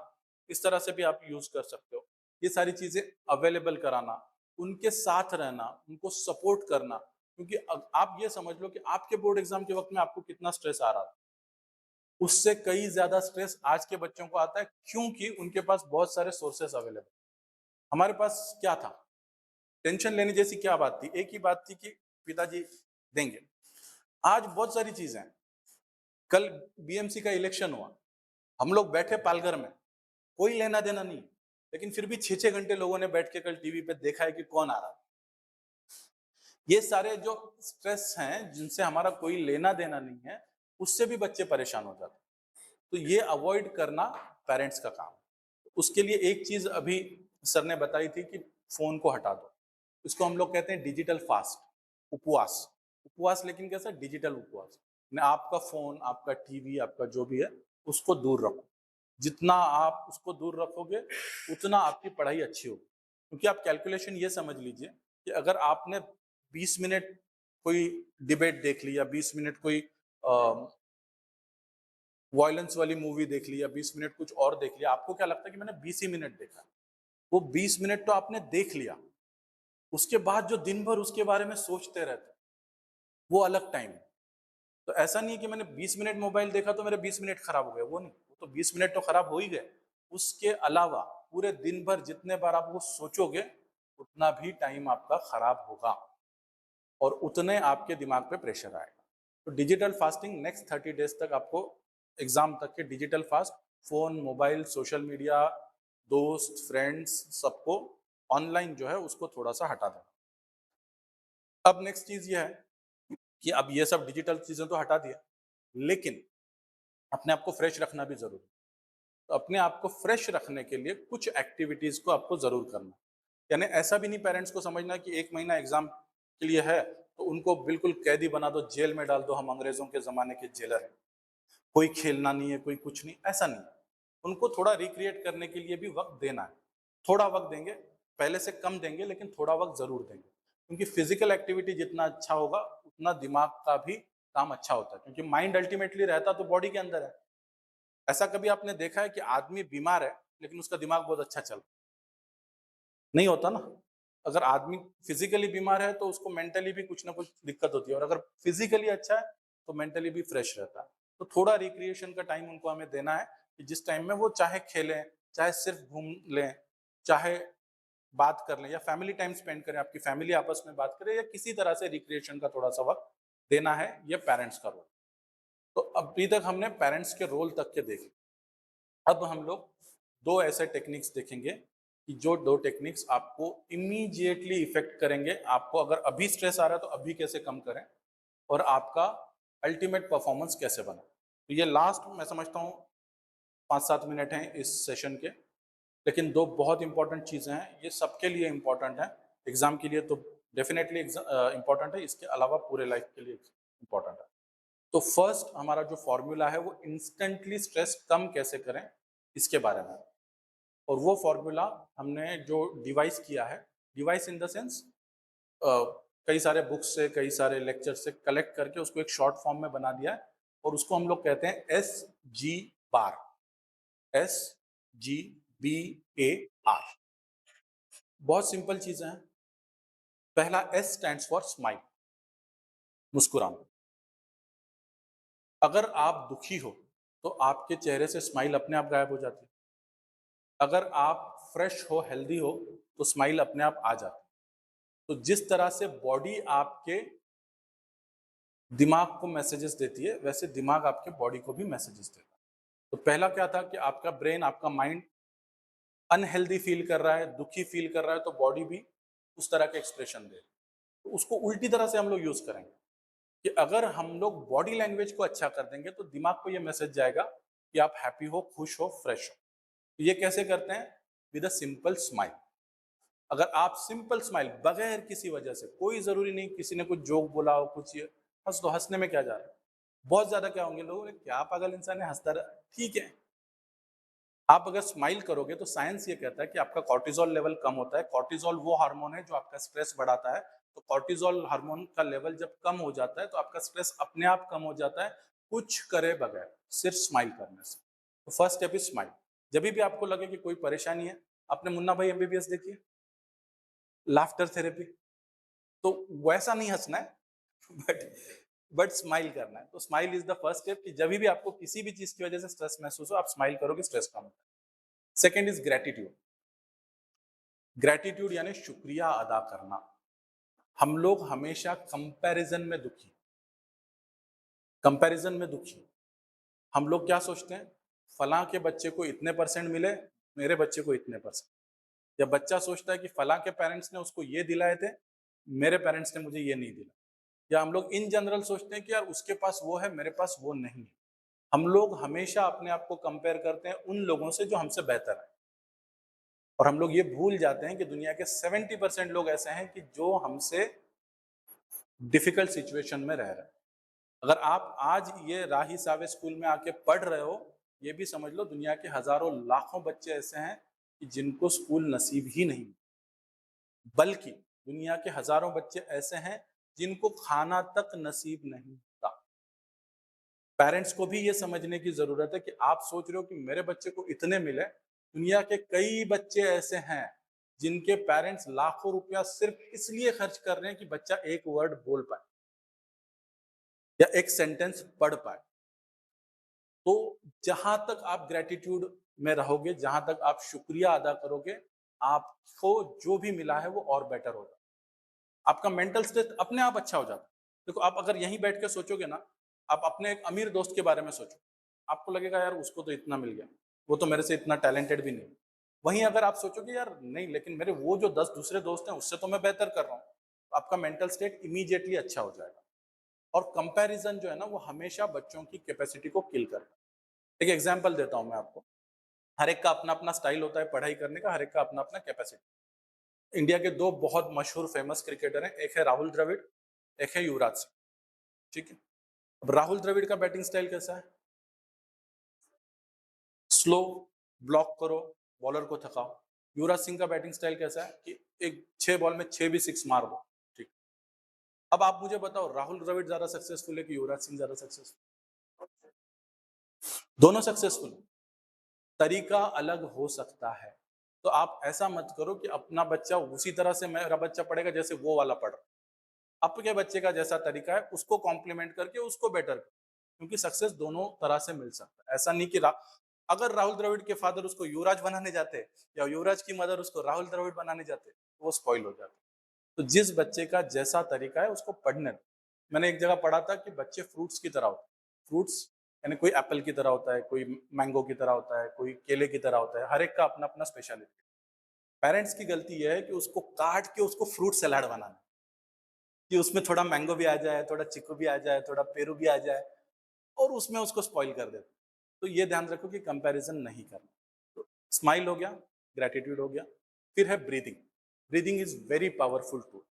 इस तरह से भी आप यूज कर सकते हो। ये सारी चीजें अवेलेबल कराना, उनके साथ रहना, उनको सपोर्ट करना, क्योंकि आप ये समझ लो कि आपके बोर्ड एग्जाम के वक्त में आपको कितना स्ट्रेस आ रहा था, उससे कई ज्यादा स्ट्रेस आज के बच्चों को आता है, क्योंकि उनके पास बहुत सारे सोर्सेस अवेलेबल। हमारे पास क्या था, टेंशन लेने जैसी क्या बात थी, एक ही बात थी कि पिताजी देंगे। आज बहुत सारी चीजें हैं। कल बीएमसी का इलेक्शन हुआ, हम लोग बैठे पालघर में, कोई लेना देना नहीं, लेकिन फिर भी 6-6 घंटे लोगों ने बैठ के कल टीवी पे देखा है कि कौन आ रहा है। ये सारे जो स्ट्रेस हैं जिनसे हमारा कोई लेना देना नहीं है, उससे भी बच्चे परेशान हो जाते हैं। तो ये अवॉइड करना पेरेंट्स का काम है। उसके लिए एक चीज अभी सर ने बताई थी कि फोन को हटा दो। इसको हम लोग कहते हैं डिजिटल फास्ट, उपवास। उपवास लेकिन कैसा, डिजिटल उपवास। आपका फोन, आपका टीवी, आपका जो भी है उसको दूर रखो। जितना आप उसको दूर रखोगे उतना आपकी पढ़ाई अच्छी होगी। क्योंकि आप कैलकुलेशन ये समझ लीजिए कि अगर आपने 20 मिनट कोई डिबेट देख ली या 20 मिनट कोई वॉयलेंस वाली मूवी देख ली या 20 मिनट कुछ और देख लिया, आपको क्या लगता है कि मैंने 20 ही मिनट देखा। वो 20 मिनट तो आपने देख लिया, उसके बाद जो दिन भर उसके बारे में सोचते रहते, वो अलग टाइम है। तो ऐसा नहीं है कि मैंने 20 मिनट मोबाइल देखा तो मेरे 20 मिनट खराब हो गए, वो नहीं, वो तो 20 मिनट तो खराब हो ही गए। उसके अलावा पूरे दिन भर जितने बार आप वो सोचोगे उतना भी टाइम आपका खराब होगा और उतने आपके दिमाग पे प्रेशर आएगा। तो डिजिटल फास्टिंग नेक्स्ट 30 डेज तक आपको, एग्जाम तक के digital fast, phone, mobile, social media, दोस्त, फ्रेंड्स, सबको ऑनलाइन जो है उसको थोड़ा सा हटा देना। अब नेक्स्ट चीज ये है कि अब ये सब डिजिटल चीजें तो हटा दिया, लेकिन अपने आप को फ्रेश रखना भी जरूरी है। तो अपने आप को फ्रेश रखने के लिए कुछ एक्टिविटीज को आपको जरूर करना। यानी ऐसा भी नहीं पेरेंट्स को समझना कि 1 महीना एग्जाम के लिए है तो उनको बिल्कुल कैदी बना दो, जेल में डाल दो, हम अंग्रेजों के जमाने के जेलर हैं, कोई खेलना नहीं है, कोई कुछ नहीं, ऐसा नहीं। उनको थोड़ा रिक्रिएट करने के लिए भी वक्त देना है। थोड़ा वक्त देंगे, पहले से कम देंगे लेकिन थोड़ा वक्त जरूर देंगे, क्योंकि फिजिकल एक्टिविटी जितना अच्छा होगा उतना दिमाग का भी काम अच्छा होता है, क्योंकि माइंड अल्टीमेटली रहता तो बॉडी के अंदर है। ऐसा कभी आपने देखा है कि आदमी बीमार है लेकिन उसका दिमाग बहुत अच्छा चल, नहीं होता ना। अगर आदमी फिजिकली बीमार है तो उसको मेंटली भी कुछ ना कुछ दिक्कत होती है, और अगर फिजिकली अच्छा है तो मेंटली भी फ्रेश रहता है। तो थोड़ा रिक्रिएशन का टाइम उनको हमें देना है कि जिस टाइम में वो चाहे खेलें, चाहे सिर्फ घूम लें, चाहे बात कर लें या फैमिली टाइम स्पेंड करें, आपकी फैमिली आपस में बात करे, या किसी तरह से रिक्रिएशन का थोड़ा सा वक्त देना है, ये पेरेंट्स का रोल। तो अभी तक हमने पेरेंट्स के रोल तक के देखे। अब हम लोग दो ऐसे टेक्निक्स देखेंगे कि जो दो टेक्निक्स आपको इमीडिएटली इफेक्ट करेंगे। आपको अगर अभी स्ट्रेस आ रहा है तो अभी कैसे कम करें और आपका अल्टीमेट परफॉर्मेंस कैसे बने। तो ये लास्ट मैं समझता हूँ 5-7 मिनट हैं इस सेशन के, लेकिन दो बहुत इंपॉर्टेंट चीज़ें हैं, ये सबके लिए इंपॉर्टेंट है। एग्जाम के लिए तो डेफिनेटली इंपॉर्टेंट है, इसके अलावा पूरे लाइफ के लिए इंपॉर्टेंट है। तो फर्स्ट हमारा जो फॉर्मूला है वो इंस्टेंटली स्ट्रेस कम कैसे करें इसके बारे में, और वो फॉर्मूला हमने जो डिवाइस किया है, डिवाइस इन द सेंस कई सारे बुक्स से, कई सारे लेक्चर से कलेक्ट करके उसको एक शॉर्ट फॉर्म में बना दिया है, और उसको हम लोग कहते हैं SG बार, SGBAR। बहुत सिंपल चीजें हैं। पहला S स्टैंड्स फॉर स्माइल, मुस्कुराना। अगर आप दुखी हो तो आपके चेहरे से स्माइल अपने आप गायब हो जाती है। अगर आप फ्रेश हो, हेल्दी हो, तो स्माइल अपने आप आ जाती है। तो जिस तरह से बॉडी आपके दिमाग को मैसेजेस देती है, वैसे दिमाग आपके बॉडी को भी मैसेजेस देता है। तो पहला क्या था कि आपका ब्रेन, आपका माइंड अनहेल्दी फील कर रहा है, दुखी फील कर रहा है, तो बॉडी भी उस तरह के एक्सप्रेशन दे। तो उसको उल्टी तरह से हम लोग यूज करेंगे कि अगर हम लोग बॉडी लैंग्वेज को अच्छा कर देंगे तो दिमाग को ये मैसेज जाएगा कि आप हैप्पी हो, खुश हो, फ्रेश हो। तो ये कैसे करते हैं? With a simple smile. अगर आप सिंपल स्माइल, बगैर किसी वजह से, कोई जरूरी नहीं किसी ने कुछ जोक बोला हो, कुछ ये, हंस दो, हंसने में क्या जा रहा है। बहुत ज्यादा क्या होंगे लोगों ने, क्या पागल इंसान है, हंसता रहा, ठीक है। आप अगर स्माइल करोगे तो साइंस ये कहता है कि आपका कॉर्टिजोल लेवल कम होता है। कॉर्टिजोल वो हार्मोन है जो आपका स्ट्रेस बढ़ाता है। तो कॉर्टिजोल हार्मोन का लेवल जब कम हो जाता है तो आपका स्ट्रेस अपने आप कम हो जाता है, कुछ करे बगैर, सिर्फ स्माइल करने से। तो फर्स्ट स्टेप इज स्माइल। जब भी आपको लगे कि कोई परेशानी है, आपने मुन्ना भाई MBBS देखी है, लाफ्टर थेरेपी, तो वैसा नहीं हंसना है, बट स्माइल करना है। तो smile is the first step कि जब भी आपको किसी भी चीज की वजह से स्ट्रेस महसूस हो, आप स्माइल करोगे, स्ट्रेस कम होता है। Second is gratitude. ग्रेटिट्यूड यानी शुक्रिया अदा करना। हम लोग हमेशा कंपैरिजन में दुखी। हम लोग क्या सोचते हैं, फलां के बच्चे को इतने परसेंट मिले, मेरे बच्चे को इतने परसेंट। या बच्चा सोचता है कि फलां के पेरेंट्स ने उसको ये दिलाए थे, मेरे पेरेंट्स ने मुझे ये नहीं दिला। या हम लोग इन जनरल सोचते हैं कि यार उसके पास वो है, मेरे पास वो नहीं है। हम लोग हमेशा अपने आप को कंपेयर करते हैं उन लोगों से जो हमसे बेहतर है, और हम लोग ये भूल जाते हैं कि दुनिया के 70% लोग ऐसे हैं कि जो हमसे डिफिकल्ट सिचुएशन में रह रहे हैं। अगर आप आज ये राही सावे स्कूल में आके पढ़ रहे हो, ये भी समझ लो दुनिया के हजारों लाखों बच्चे ऐसे हैं कि जिनको स्कूल नसीब ही नहीं, बल्कि दुनिया के हजारों बच्चे ऐसे हैं जिनको खाना तक नसीब नहीं होता। पेरेंट्स को भी ये समझने की जरूरत है कि आप सोच रहे हो कि मेरे बच्चे को इतने मिले, दुनिया के कई बच्चे ऐसे हैं जिनके पेरेंट्स लाखों रुपया सिर्फ इसलिए खर्च कर रहे हैं कि बच्चा एक वर्ड बोल पाए या एक सेंटेंस पढ़ पाए। तो जहां तक आप ग्रेटिट्यूड में रहोगे, जहां तक आप शुक्रिया अदा करोगे, आपको जो भी मिला है वो और बेटर होगा। आपका मेंटल स्टेट अपने आप अच्छा हो जाता है। देखो आप अगर यहीं बैठ के सोचोगे ना, आप अपने एक अमीर दोस्त के बारे में सोचो, आपको लगेगा यार उसको तो इतना मिल गया, वो तो मेरे से इतना टैलेंटेड भी नहीं। वहीं अगर आप सोचोगे यार नहीं, लेकिन मेरे वो जो 10 दूसरे दोस्त हैं उससे तो मैं बेहतर कर रहा हूँ, तो आपका मेंटल स्टेट इमीडिएटली अच्छा हो जाएगा। और कंपैरिजन जो है ना वो हमेशा बच्चों की कैपेसिटी को किल करता है। एक एग्जांपल देता हूँ मैं आपको। हर एक का अपना अपना स्टाइल होता है पढ़ाई करने का, हर एक का अपना अपना कैपेसिटी। इंडिया के दो बहुत मशहूर फेमस क्रिकेटर हैं, एक है राहुल द्रविड़, एक है युवराज सिंह। ठीक है। अब राहुल द्रविड़ का बैटिंग स्टाइल कैसा है? स्लो, ब्लॉक करो, बॉलर को थकाओ। युवराज सिंह का बैटिंग स्टाइल कैसा है कि एक 6 बॉल में 6 भी 6 मार दो। ठीक। अब आप मुझे बताओ राहुल द्रविड़ ज्यादा सक्सेसफुल है कि युवराज सिंह ज्यादा सक्सेसफुल? दोनों सक्सेसफुल। तरीका अलग हो सकता है। तो आप ऐसा मत करो कि अपना बच्चा उसी तरह से मेरा बच्चा पढ़ेगा जैसे वो वाला पढ़ रहा। आपके बच्चे का जैसा तरीका है उसको कॉम्प्लीमेंट करके उसको बेटर करो, क्योंकि सक्सेस दोनों तरह से मिल सकता है। ऐसा नहीं कि अगर राहुल द्रविड़ के फादर उसको युवराज बनाने जाते या युवराज की मदर उसको राहुल द्रविड़ बनाने जाते तो वो स्पॉइल हो जाते। तो जिस बच्चे का जैसा तरीका है उसको पढ़ने दो। मैंने एक जगह पढ़ा था कि बच्चे फ्रूट्स की तरह होते हैं। फ्रूट्स यानी कोई एप्पल की तरह होता है, कोई मैंगो की तरह होता है, कोई केले की तरह होता है, हर एक का अपना अपना स्पेशलिटी। पेरेंट्स की गलती यह है कि उसको काट के उसको फ्रूट सलाद बनाना, कि उसमें थोड़ा मैंगो भी आ जाए, थोड़ा चीकू भी आ जाए, थोड़ा पेरू भी आ जाए, और उसमें उसको स्पॉइल कर देते। तो ये ध्यान रखो कि कंपैरिजन नहीं करना। तो स्माइल हो गया, ग्रेटिट्यूड हो गया, फिर है breathing. Breathing is very powerful tool.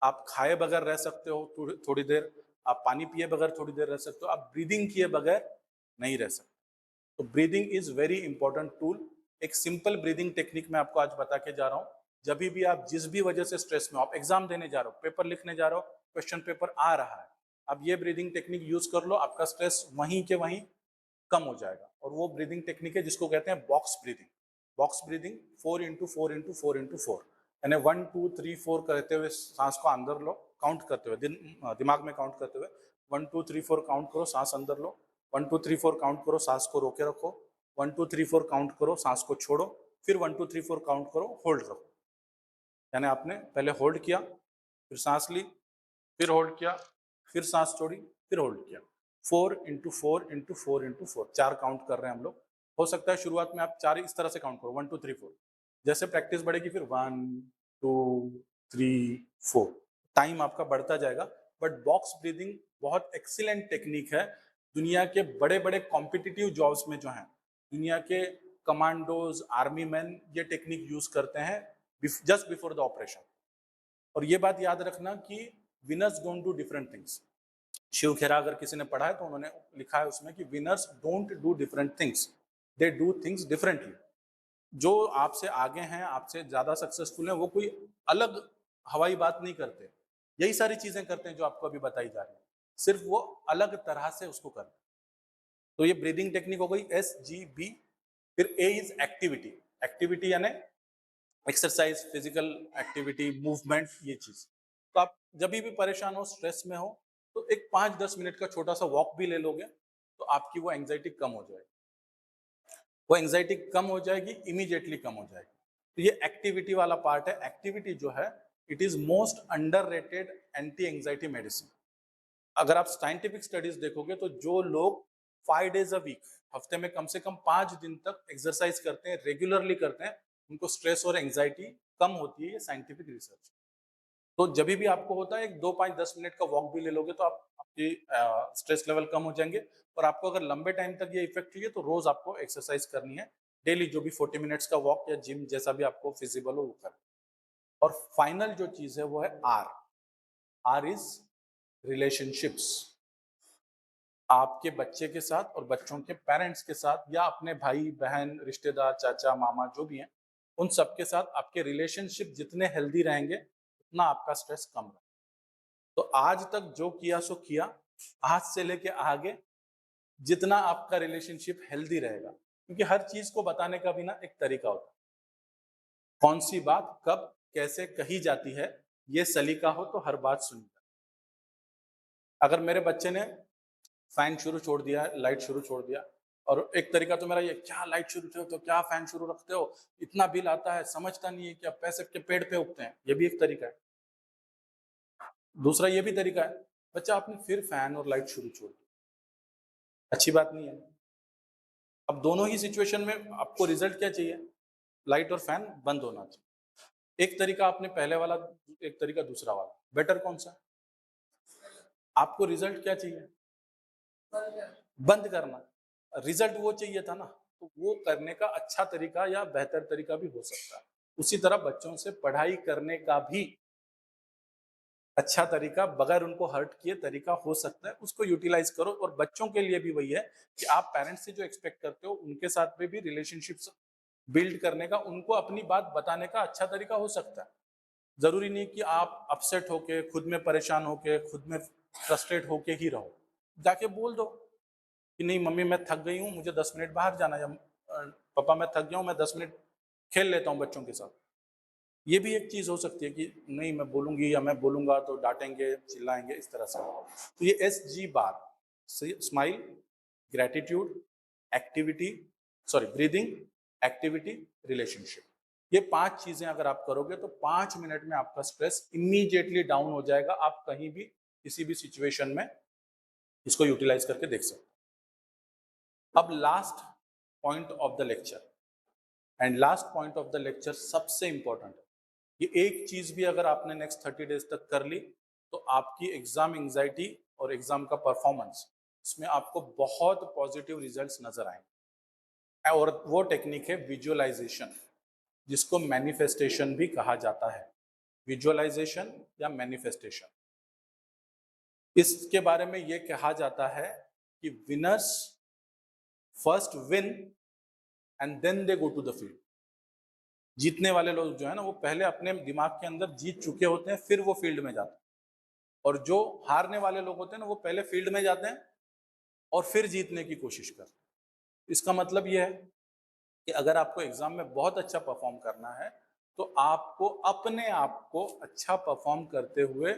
आप खाए बगैर रह सकते हो थोड़ी देर, आप पानी पिए बगैर थोड़ी देर रह सकते हो, आप ब्रीदिंग किए बगैर नहीं रह सकते। तो breathing is very important tool. एक सिंपल ब्रीदिंग टेक्निक मैं आपको आज बता के जा रहा हूँ। जब भी आप जिस भी वजह से स्ट्रेस में हो, आप एग्जाम देने जा रहे हो, पेपर लिखने जा रहे हो, क्वेश्चन पेपर आ रहा है, अब ये ब्रीदिंग टेक्निक यूज कर लो, आपका स्ट्रेस वहीं के वहीं कम हो जाएगा। और वो ब्रीदिंग टेक्निक है जिसको कहते हैं box breathing. Box breathing 4x4x4x4, यानी 1 2 3 4 करते हुए सांस को अंदर लो, काउंट करते हुए दिमाग में काउंट करते हुए 1 2 3 4 काउंट करो, सांस अंदर लो। 1 2 3 4 काउंट करो, सांस को रोके रखो। 1 2 3 4 काउंट करो, सांस को छोड़ो। फिर 1 2 3 4 काउंट करो, होल्ड रखो। यानी आपने पहले होल्ड किया, फिर सांस ली, फिर होल्ड किया, फिर सांस छोड़ी, फिर होल्ड किया। 4x4x4x4, 4 काउंट कर रहे हैं हम लोग। हो सकता है शुरुआत में आप 4 इस तरह से काउंट करो, 1 2 3 4। जैसे प्रैक्टिस बढ़ेगी फिर 1 2 3 4, टाइम आपका बढ़ता जाएगा। बट बॉक्स ब्रीदिंग बहुत एक्सीलेंट टेक्निक है। दुनिया के बड़े बड़े कॉम्पिटिटिव जॉब्स में जो है, दुनिया के कमांडोज, आर्मी मैन ये टेक्निक यूज करते हैं जस्ट बिफोर द ऑपरेशन। और ये बात याद रखना कि winners don't do different things. Shiv Khera अगर किसी ने पढ़ा है तो उन्होंने लिखा है उसमें कि winners don't do different things, they do things differently. जो आपसे आगे हैं, आपसे ज्यादा सक्सेसफुल हैं, वो कोई अलग हवाई बात नहीं करते। यही सारी चीजें करते हैं जो आपको अभी बताई जा रही है, सिर्फ वो अलग तरह से उसको करते हैं। तो ये ब्रीदिंग टेक्निक हो गई SGB। फिर A इज एक्टिविटी। एक्टिविटी यानी एक्सरसाइज, फिजिकल एक्टिविटी, मूवमेंट, ये चीज। तो आप जब भी परेशान हो, स्ट्रेस में हो, तो एक 5-10 मिनट का छोटा सा वॉक भी ले लोगे तो आपकी वो एंग्जाइटी कम हो जाएगी। वो एंग्जाइटी कम हो जाएगी, इमीडिएटली कम हो जाएगी। तो ये एक्टिविटी वाला पार्ट है। एक्टिविटी जो है it is most underrated anti anxiety medicine. अगर आप साइंटिफिक स्टडीज देखोगे तो जो लोग 5 डेज अ वीक, हफ्ते में कम से कम 5 दिन तक एक्सरसाइज करते हैं, रेगुलरली करते हैं, उनको स्ट्रेस और एंग्जाइटी कम होती है। ये साइंटिफिक रिसर्च। तो जब भी आपको होता है एक 2 5 10 मिनट का वॉक भी ले लोगे तो आप आपकी स्ट्रेस लेवल कम हो जाएंगे। और आपको अगर लंबे टाइम तक ये इफेक्ट चाहिए तो रोज आपको एक्सरसाइज करनी है डेली, जो भी 40 मिनट्स का वॉक या जिम जैसा भी आपको फिजिबल हो वो कर। और फाइनल जो चीज है वो है आर। Are is relationships. आपके बच्चे के साथ और बच्चों के पेरेंट्स के साथ या अपने भाई बहन रिश्तेदार चाचा मामा जो भी हैं उन सबके साथ आपके रिलेशनशिप जितने हेल्दी रहेंगे उतना आपका स्ट्रेस कम रहेगा। तो आज तक जो किया सो किया, आज से लेके आगे जितना आपका रिलेशनशिप हेल्दी रहेगा, क्योंकि हर चीज को बताने का भी ना एक तरीका होता है। कौन सी बात कब कैसे कही जाती है, ये सलीका हो तो हर बात सुनी जाए। अगर मेरे बच्चे ने फैन शुरू छोड़ दिया है, लाइट शुरू छोड़ दिया, और एक तरीका तो मेरा ये, क्या लाइट शुरू छोड़ तो क्या फैन शुरू रखते हो, इतना बिल आता है, समझता नहीं है क्या, पैसे के पेड़ पे उगते हैं, ये भी एक तरीका है। दूसरा ये भी तरीका है, बच्चा आपने फिर फैन और लाइट शुरू छोड़ दी, अच्छी बात नहीं है। अब दोनों ही सिचुएशन में आपको रिजल्ट क्या चाहिए, लाइट और फैन बंद होना चाहिए। एक तरीका आपने पहले वाला, एक तरीका दूसरा वाला, बेटर कौन सा? आपको रिजल्ट क्या चाहिए? बंद करना। रिजल्ट वो चाहिए था ना, तो वो करने का अच्छा तरीका या बेहतर तरीका भी हो सकता है। उसी तरह बच्चों से पढ़ाई करने का भी अच्छा तरीका बगैर उनको हर्ट किए तरीका हो सकता है, उसको यूटिलाइज करो। और बच्चों के लिए भी वही है कि आप पेरेंट्स से जो एक्सपेक्ट करते हो उनके साथ में भी रिलेशनशिप्स बिल्ड करने का, उनको अपनी बात बताने का अच्छा तरीका हो सकता है। जरूरी नहीं कि आप अपसेट होके, खुद में परेशान होके, खुद में फ्रस्ट्रेट होके ही रहो। जाके बोल दो कि नहीं मम्मी मैं थक गई हूँ, मुझे 10 मिनट बाहर जाना है, या पापा मैं थक गया हूँ, मैं 10 मिनट खेल लेता हूँ बच्चों के साथ। ये भी एक चीज हो सकती है कि नहीं मैं बोलूंगी या मैं बोलूंगा तो डांटेंगे चिल्लाएंगे, इस तरह से। तो ये SG बार, smile, gratitude, activity, sorry breathing, activity, relationship, ये 5 चीजें अगर आप करोगे तो 5 मिनट में आपका स्ट्रेस इमीडिएटली डाउन हो जाएगा। आप कहीं भी किसी भी सिचुएशन में इसको यूटिलाइज करके देख सकते हो। अब last point of the lecture, and last point of the lecture सबसे इंपॉर्टेंट है। ये एक चीज भी अगर आपने नेक्स्ट 30 डेज तक कर ली तो आपकी एग्जाम एंजाइटी और एग्जाम का परफॉर्मेंस, इसमें आपको बहुत पॉजिटिव रिजल्ट्स नजर आएंगे। और वो टेक्निक है विजुअलाइजेशन, जिसको मैनिफेस्टेशन भी कहा जाता है। विजुअलाइजेशन या मैनिफेस्टेशन, इसके बारे में ये कहा जाता है कि winners first win and then they go to the field. जीतने वाले लोग जो है ना, वो पहले अपने दिमाग के अंदर जीत चुके होते हैं, फिर वो फील्ड में जाते हैं। और जो हारने वाले लोग होते हैं ना, वो पहले फील्ड में जाते हैं और फिर जीतने की कोशिश करते हैं। इसका मतलब ये है कि अगर आपको एग्जाम में बहुत अच्छा परफॉर्म करना है तो आपको अपने आप को अच्छा परफॉर्म करते हुए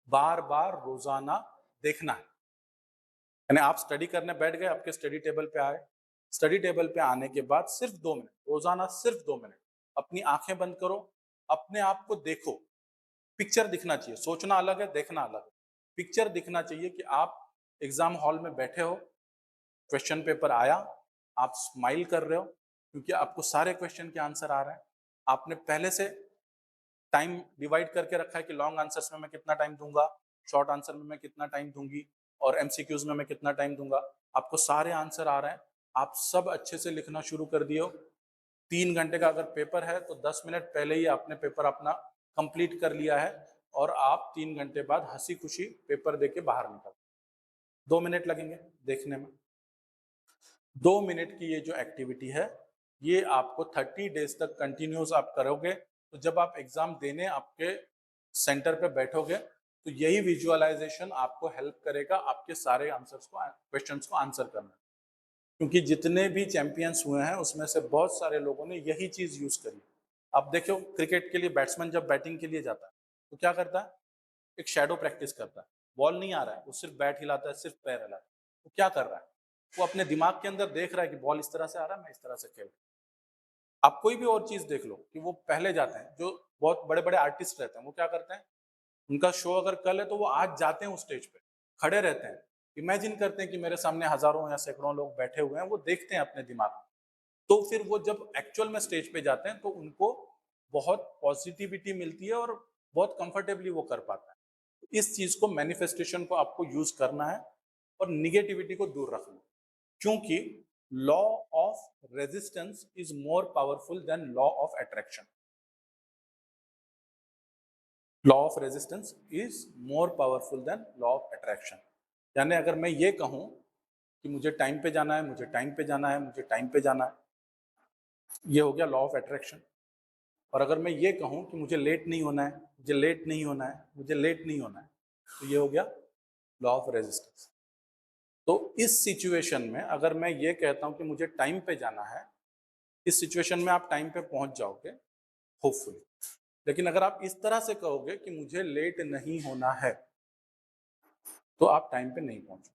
बार बार रोजाना देखना है। यानी आप स्टडी करने बैठ गए, आपके स्टडी टेबल पे आए, स्टडी टेबल पे आने के बाद सिर्फ 2 मिनट, रोजाना सिर्फ 2 मिनट अपनी आंखें बंद करो, अपने आप को देखो। पिक्चर दिखना चाहिए, सोचना अलग है, देखना अलग है। पिक्चर दिखना चाहिए कि आप एग्जाम हॉल में बैठे हो, क्वेश्चन पेपर आया, आप स्माइल कर रहे हो क्योंकि आपको सारे क्वेश्चन के आंसर आ रहे हैं। आपने पहले से टाइम डिवाइड करके रखा है कि लॉन्ग आंसर्स में मैं कितना टाइम दूंगा, शॉर्ट आंसर में मैं कितना टाइम दूंगी, और MCQs में मैं कितना टाइम दूंगा। आपको सारे आंसर आ रहे हैं, आप सब अच्छे से लिखना शुरू कर दिए हो। 3 घंटे का अगर पेपर है तो 10 मिनट पहले ही आपने पेपर अपना कंप्लीट कर लिया है, और आप 3 घंटे बाद हंसी खुशी पेपर देके बाहर निकल। 2 मिनट लगेंगे देखने में। 2 मिनट की ये जो एक्टिविटी है, ये आपको 30 डेज तक कंटिन्यूस आप करोगे, तो जब आप एग्जाम देने आपके सेंटर पे बैठोगे तो यही विजुअलाइजेशन आपको हेल्प करेगा आपके सारे आंसर्स को, क्वेश्चंस को आंसर करना। क्योंकि जितने भी चैंपियंस हुए हैं उसमें से बहुत सारे लोगों ने यही चीज यूज करी। अब देखो क्रिकेट के लिए बैट्समैन जब बैटिंग के लिए जाता है तो क्या करता है, एक शैडो प्रैक्टिस करता है। बॉल नहीं आ रहा है, वो सिर्फ बैट हिलाता है, सिर्फ पैर हिलाता है। वो क्या कर रहा है, वो अपने दिमाग के अंदर देख रहा है कि बॉल इस तरह से आ रहा है, मैं इस तरह से खेल। आप कोई भी और चीज देख लो कि वो पहले जाते हैं, जो बहुत बड़े बड़े आर्टिस्ट रहते हैं वो क्या करते हैं, उनका शो अगर कल है तो वो आज जाते हैं उस स्टेज पे, खड़े रहते हैं, इमेजिन करते हैं कि मेरे सामने हजारों या सैकड़ों लोग बैठे हुए हैं, वो देखते हैं अपने दिमाग में। तो फिर वो जब एक्चुअल में स्टेज पे जाते हैं तो उनको बहुत पॉजिटिविटी मिलती है और बहुत कंफर्टेबली वो कर पाता है। इस चीज को, मैनिफेस्टेशन को आपको यूज करना है और निगेटिविटी को दूर रखना है। क्योंकि law of resistance is more powerful than law of attraction. Law of resistance is more powerful than law of attraction. यानी अगर मैं ये कहूं कि मुझे टाइम पे जाना है, मुझे टाइम पे जाना है, मुझे टाइम पे जाना है। ये हो गया लॉ ऑफ अट्रैक्शन। और अगर मैं ये कहूँ कि मुझे लेट नहीं होना है, मुझे लेट नहीं होना है, मुझे लेट नहीं होना है, तो ये हो गया लॉ ऑफ रेजिस्टेंस। तो इस सिचुएशन में अगर मैं ये कहता हूँ कि मुझे टाइम पे जाना है, इस सिचुएशन में आप टाइम पे पहुंच जाओगे होपफुली। लेकिन अगर आप इस तरह से कहोगे कि मुझे लेट नहीं होना है, तो आप टाइम पे नहीं पहुंचोगे।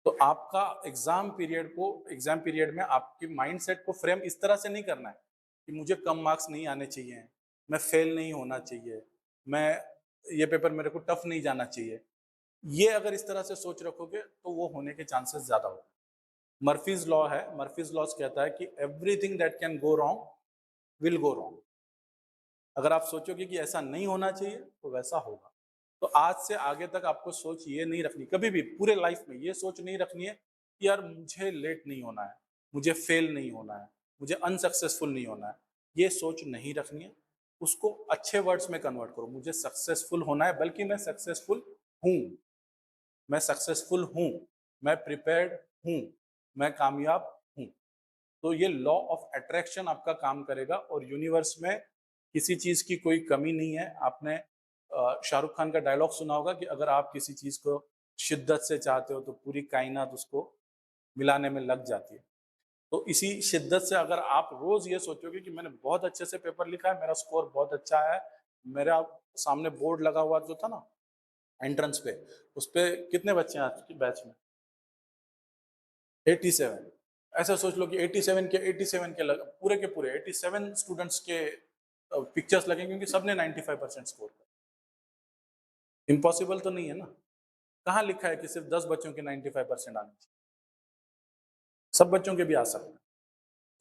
तो आपका एग्जाम पीरियड में आपके माइंडसेट को फ्रेम इस तरह से नहीं करना है कि मुझे कम मार्क्स नहीं आने चाहिए, मैं फेल नहीं होना चाहिए, मैं ये पेपर मेरे को टफ नहीं जाना चाहिए। ये अगर इस तरह से सोच रखोगे तो वो होने के चांसेस ज्यादा होंगे। मर्फीज लॉ है, मर्फीज लॉ कहता है कि everything that can go wrong will go wrong. अगर आप सोचोगे कि ऐसा नहीं होना चाहिए तो वैसा होगा। तो आज से आगे तक आपको सोच ये नहीं रखनी, कभी भी पूरे लाइफ में ये सोच नहीं रखनी है कि यार मुझे लेट नहीं होना है, मुझे फेल नहीं होना है, मुझे अनसक्सेसफुल नहीं होना है। ये सोच नहीं रखनी है। उसको अच्छे वर्ड्स में कन्वर्ट करो, मुझे सक्सेसफुल होना है, बल्कि मैं सक्सेसफुल हूँ, मैं सक्सेसफुल हूँ, मैं प्रिपेयर्ड हूँ, मैं कामयाब हूँ। तो ये लॉ ऑफ अट्रैक्शन आपका काम करेगा और यूनिवर्स में किसी चीज की कोई कमी नहीं है। आपने शाहरुख खान का डायलॉग सुना होगा कि अगर आप किसी चीज को शिद्दत से चाहते हो तो पूरी कायनात उसको मिलाने में लग जाती है। तो इसी शिद्दत से अगर आप रोज ये सोचोगे कि मैंने बहुत अच्छे से पेपर लिखा है, मेरा स्कोर बहुत अच्छा है, मेरा सामने बोर्ड लगा हुआ जो था ना एंट्रेंस पे, उस पे कितने बच्चे हैं आज की बैच में? 87। ऐसा सोच लो कि 87 के पूरे के पूरे 87 स्टूडेंट्स के पिक्चर्स लगेंगे क्योंकि सबने 95% स्कोर कर। इम्पॉसिबल तो नहीं है ना। कहाँ लिखा है कि सिर्फ 10 बच्चों के 95% आने चाहिए? सब बच्चों के भी आ सकते हैं।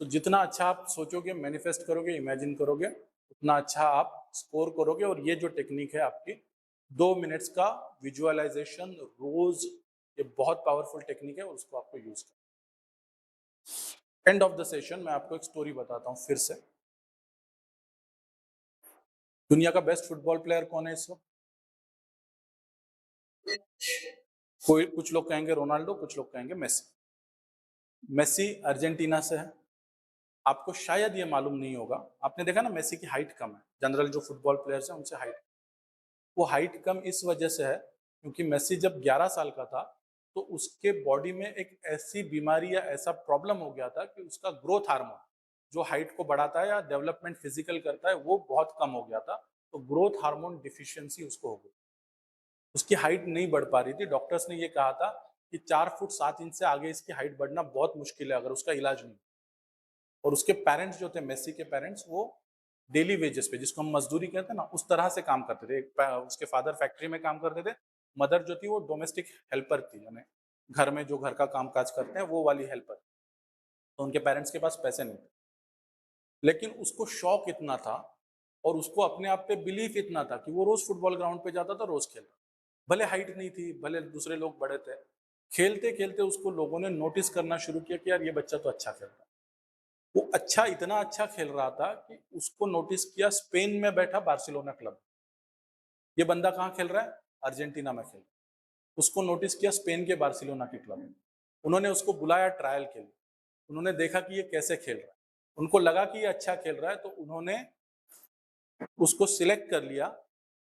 तो जितना अच्छा आप सोचोगे, मैनिफेस्ट करोगे, इमेजिन करोगे, उतना अच्छा आप स्कोर करोगे। और ये जो टेक्निक है आपकी 2 मिनट्स का विजुअलाइजेशन रोज, ये बहुत पावरफुल टेक्निक है और उसको आपको यूज करना। एंड ऑफ द सेशन मैं आपको एक स्टोरी बताता हूँ फिर से। दुनिया का बेस्ट फुटबॉल प्लेयर कौन है इस वक्त? कोई, कुछ लोग कहेंगे रोनाल्डो, कुछ लोग कहेंगे मेसी। मेसी अर्जेंटीना से है। आपको शायद ये मालूम नहीं होगा, आपने देखा ना मेसी की हाइट कम है, जनरल जो फुटबॉल प्लेयर्स हैं उनसे हाइट, वो हाइट कम इस वजह से है क्योंकि मेसी जब 11 साल का था तो उसके बॉडी में एक ऐसी बीमारी या ऐसा प्रॉब्लम हो गया था कि उसका ग्रोथ हार्मोन जो हाइट को बढ़ाता है या डेवलपमेंट फिजिकल करता है वो बहुत कम हो गया था। तो ग्रोथ हार्मोन डिफिशियंसी उसको हो गई, उसकी हाइट नहीं बढ़ पा रही थी। डॉक्टर्स ने ये कहा था कि 4 फुट 7 इंच से आगे इसकी हाइट बढ़ना बहुत मुश्किल है अगर उसका इलाज नहीं। और उसके पेरेंट्स जो थे, मेसी के पेरेंट्स, वो डेली वेजेस पे, जिसको हम मजदूरी कहते हैं ना, उस तरह से काम करते थे। उसके फादर फैक्ट्री में काम करते थे, मदर जो थी वो डोमेस्टिक हेल्पर थी, यानी घर में जो घर का काम काज करते हैं वो वाली हेल्पर। तो उनके पेरेंट्स के पास पैसे नहीं थे, लेकिन उसको शौक इतना था और उसको अपने आप पे बिलीफ इतना था कि वो रोज फुटबॉल ग्राउंड पे जाता था, रोज खेलता। भले हाइट नहीं थी, भले दूसरे लोग बड़े थे, खेलते खेलते उसको लोगों ने नोटिस करना शुरू किया कि यार ये बच्चा तो अच्छा खेल रहा है। वो अच्छा, इतना अच्छा खेल रहा था कि उसको नोटिस किया स्पेन में बैठा बार्सिलोना क्लब। ये बंदा कहाँ खेल रहा है? अर्जेंटीना में खेल रहा है। उसको नोटिस किया स्पेन के बार्सिलोना के क्लब में। उन्होंने उसको बुलाया ट्रायल के लिए। उन्होंने देखा कि ये कैसे खेल रहा है, उनको लगा कि ये अच्छा खेल रहा है, तो उन्होंने उसको सिलेक्ट कर लिया।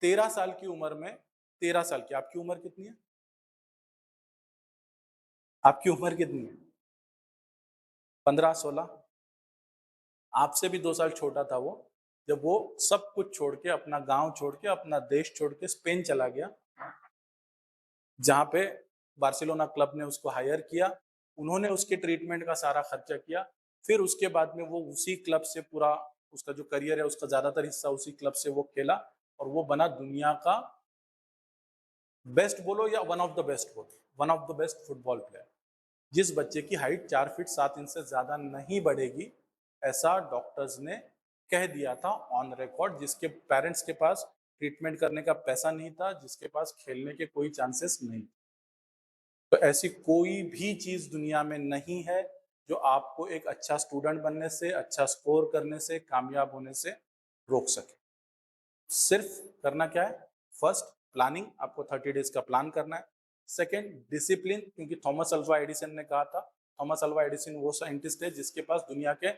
13 साल की उम्र में, 13 साल की, आपकी उम्र कितनी है? आपकी उम्र कितनी है? 15 16? आपसे भी 2 साल छोटा था वो, जब वो सब कुछ छोड़ के, अपना गांव छोड़ के, अपना देश छोड़ के स्पेन चला गया, जहां पे बार्सिलोना क्लब ने उसको हायर किया। उन्होंने उसके ट्रीटमेंट का सारा खर्चा किया। फिर उसके बाद में वो उसी क्लब से पूरा, उसका जो करियर है उसका ज्यादातर हिस्सा उसी क्लब से वो खेला और वो बना दुनिया का बेस्ट बोलो या वन ऑफ द बेस्ट बोलो, one of the best football player. जिस बच्चे की हाइट 4 फीट 7 इंच से ज्यादा नहीं बढ़ेगी, ऐसा डॉक्टर्स ने कह दिया था ऑन रिकॉर्ड, जिसके पेरेंट्स के पास ट्रीटमेंट करने का पैसा नहीं था, जिसके पास खेलने के कोई चांसेस नहीं। तो ऐसी कोई भी चीज दुनिया में नहीं है जो आपको एक अच्छा स्टूडेंट बनने से, अच्छा स्कोर करने से, कामयाब होने से रोक सके। सिर्फ करना क्या है? First, planning. आपको 30 डेज का प्लान करना है। सेकेंड डिसिप्लिन, क्योंकि थॉमस अल्वा एडिसन ने कहा था, थॉमस अल्वा एडिसन वो साइंटिस्ट है जिसके पास दुनिया के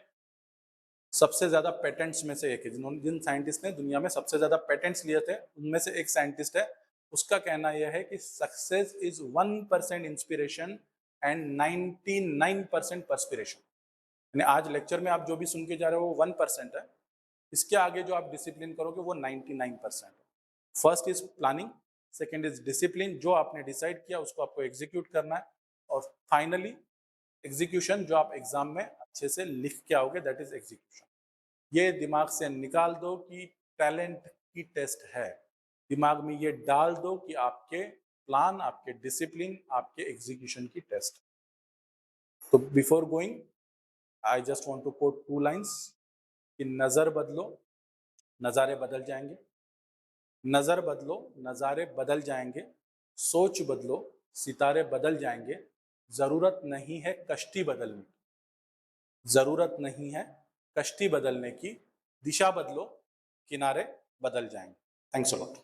सबसे ज्यादा पेटेंट्स में से एक है, जिन साइंटिस्ट ने दुनिया में सबसे ज्यादा पेटेंट्स लिए थे उनमें से एक साइंटिस्ट है। उसका कहना यह है कि success is 1% inspiration and 99% perspiration. यानी आज लेक्चर में आप जो भी सुन के जा रहे हो वो 1% है, इसके आगे जो आप डिसिप्लिन करोगे वो 99% है। First is planning, second is discipline, जो आपने डिसाइड किया उसको आपको एग्जीक्यूट करना है, और फाइनली एग्जीक्यूशन, जो आप एग्जाम में अच्छे से लिख के आओगे, दैट इज एग्जीक्यूशन। ये दिमाग से निकाल दो कि टैलेंट की टेस्ट है, दिमाग में ये डाल दो कि आपके प्लान, आपके डिसिप्लिन, आपके एग्जीक्यूशन की टेस्ट। तो before going I just want to quote 2 lines कि नजर बदलो, नज़ारे बदल जाएंगे, नजर बदलो, नज़ारे बदल जाएंगे, सोच बदलो, सितारे बदल जाएंगे, जरूरत नहीं है कश्ती बदलने की, जरूरत नहीं है कश्ती बदलने की, दिशा बदलो, किनारे बदल जाएंगे। Thanks a lot.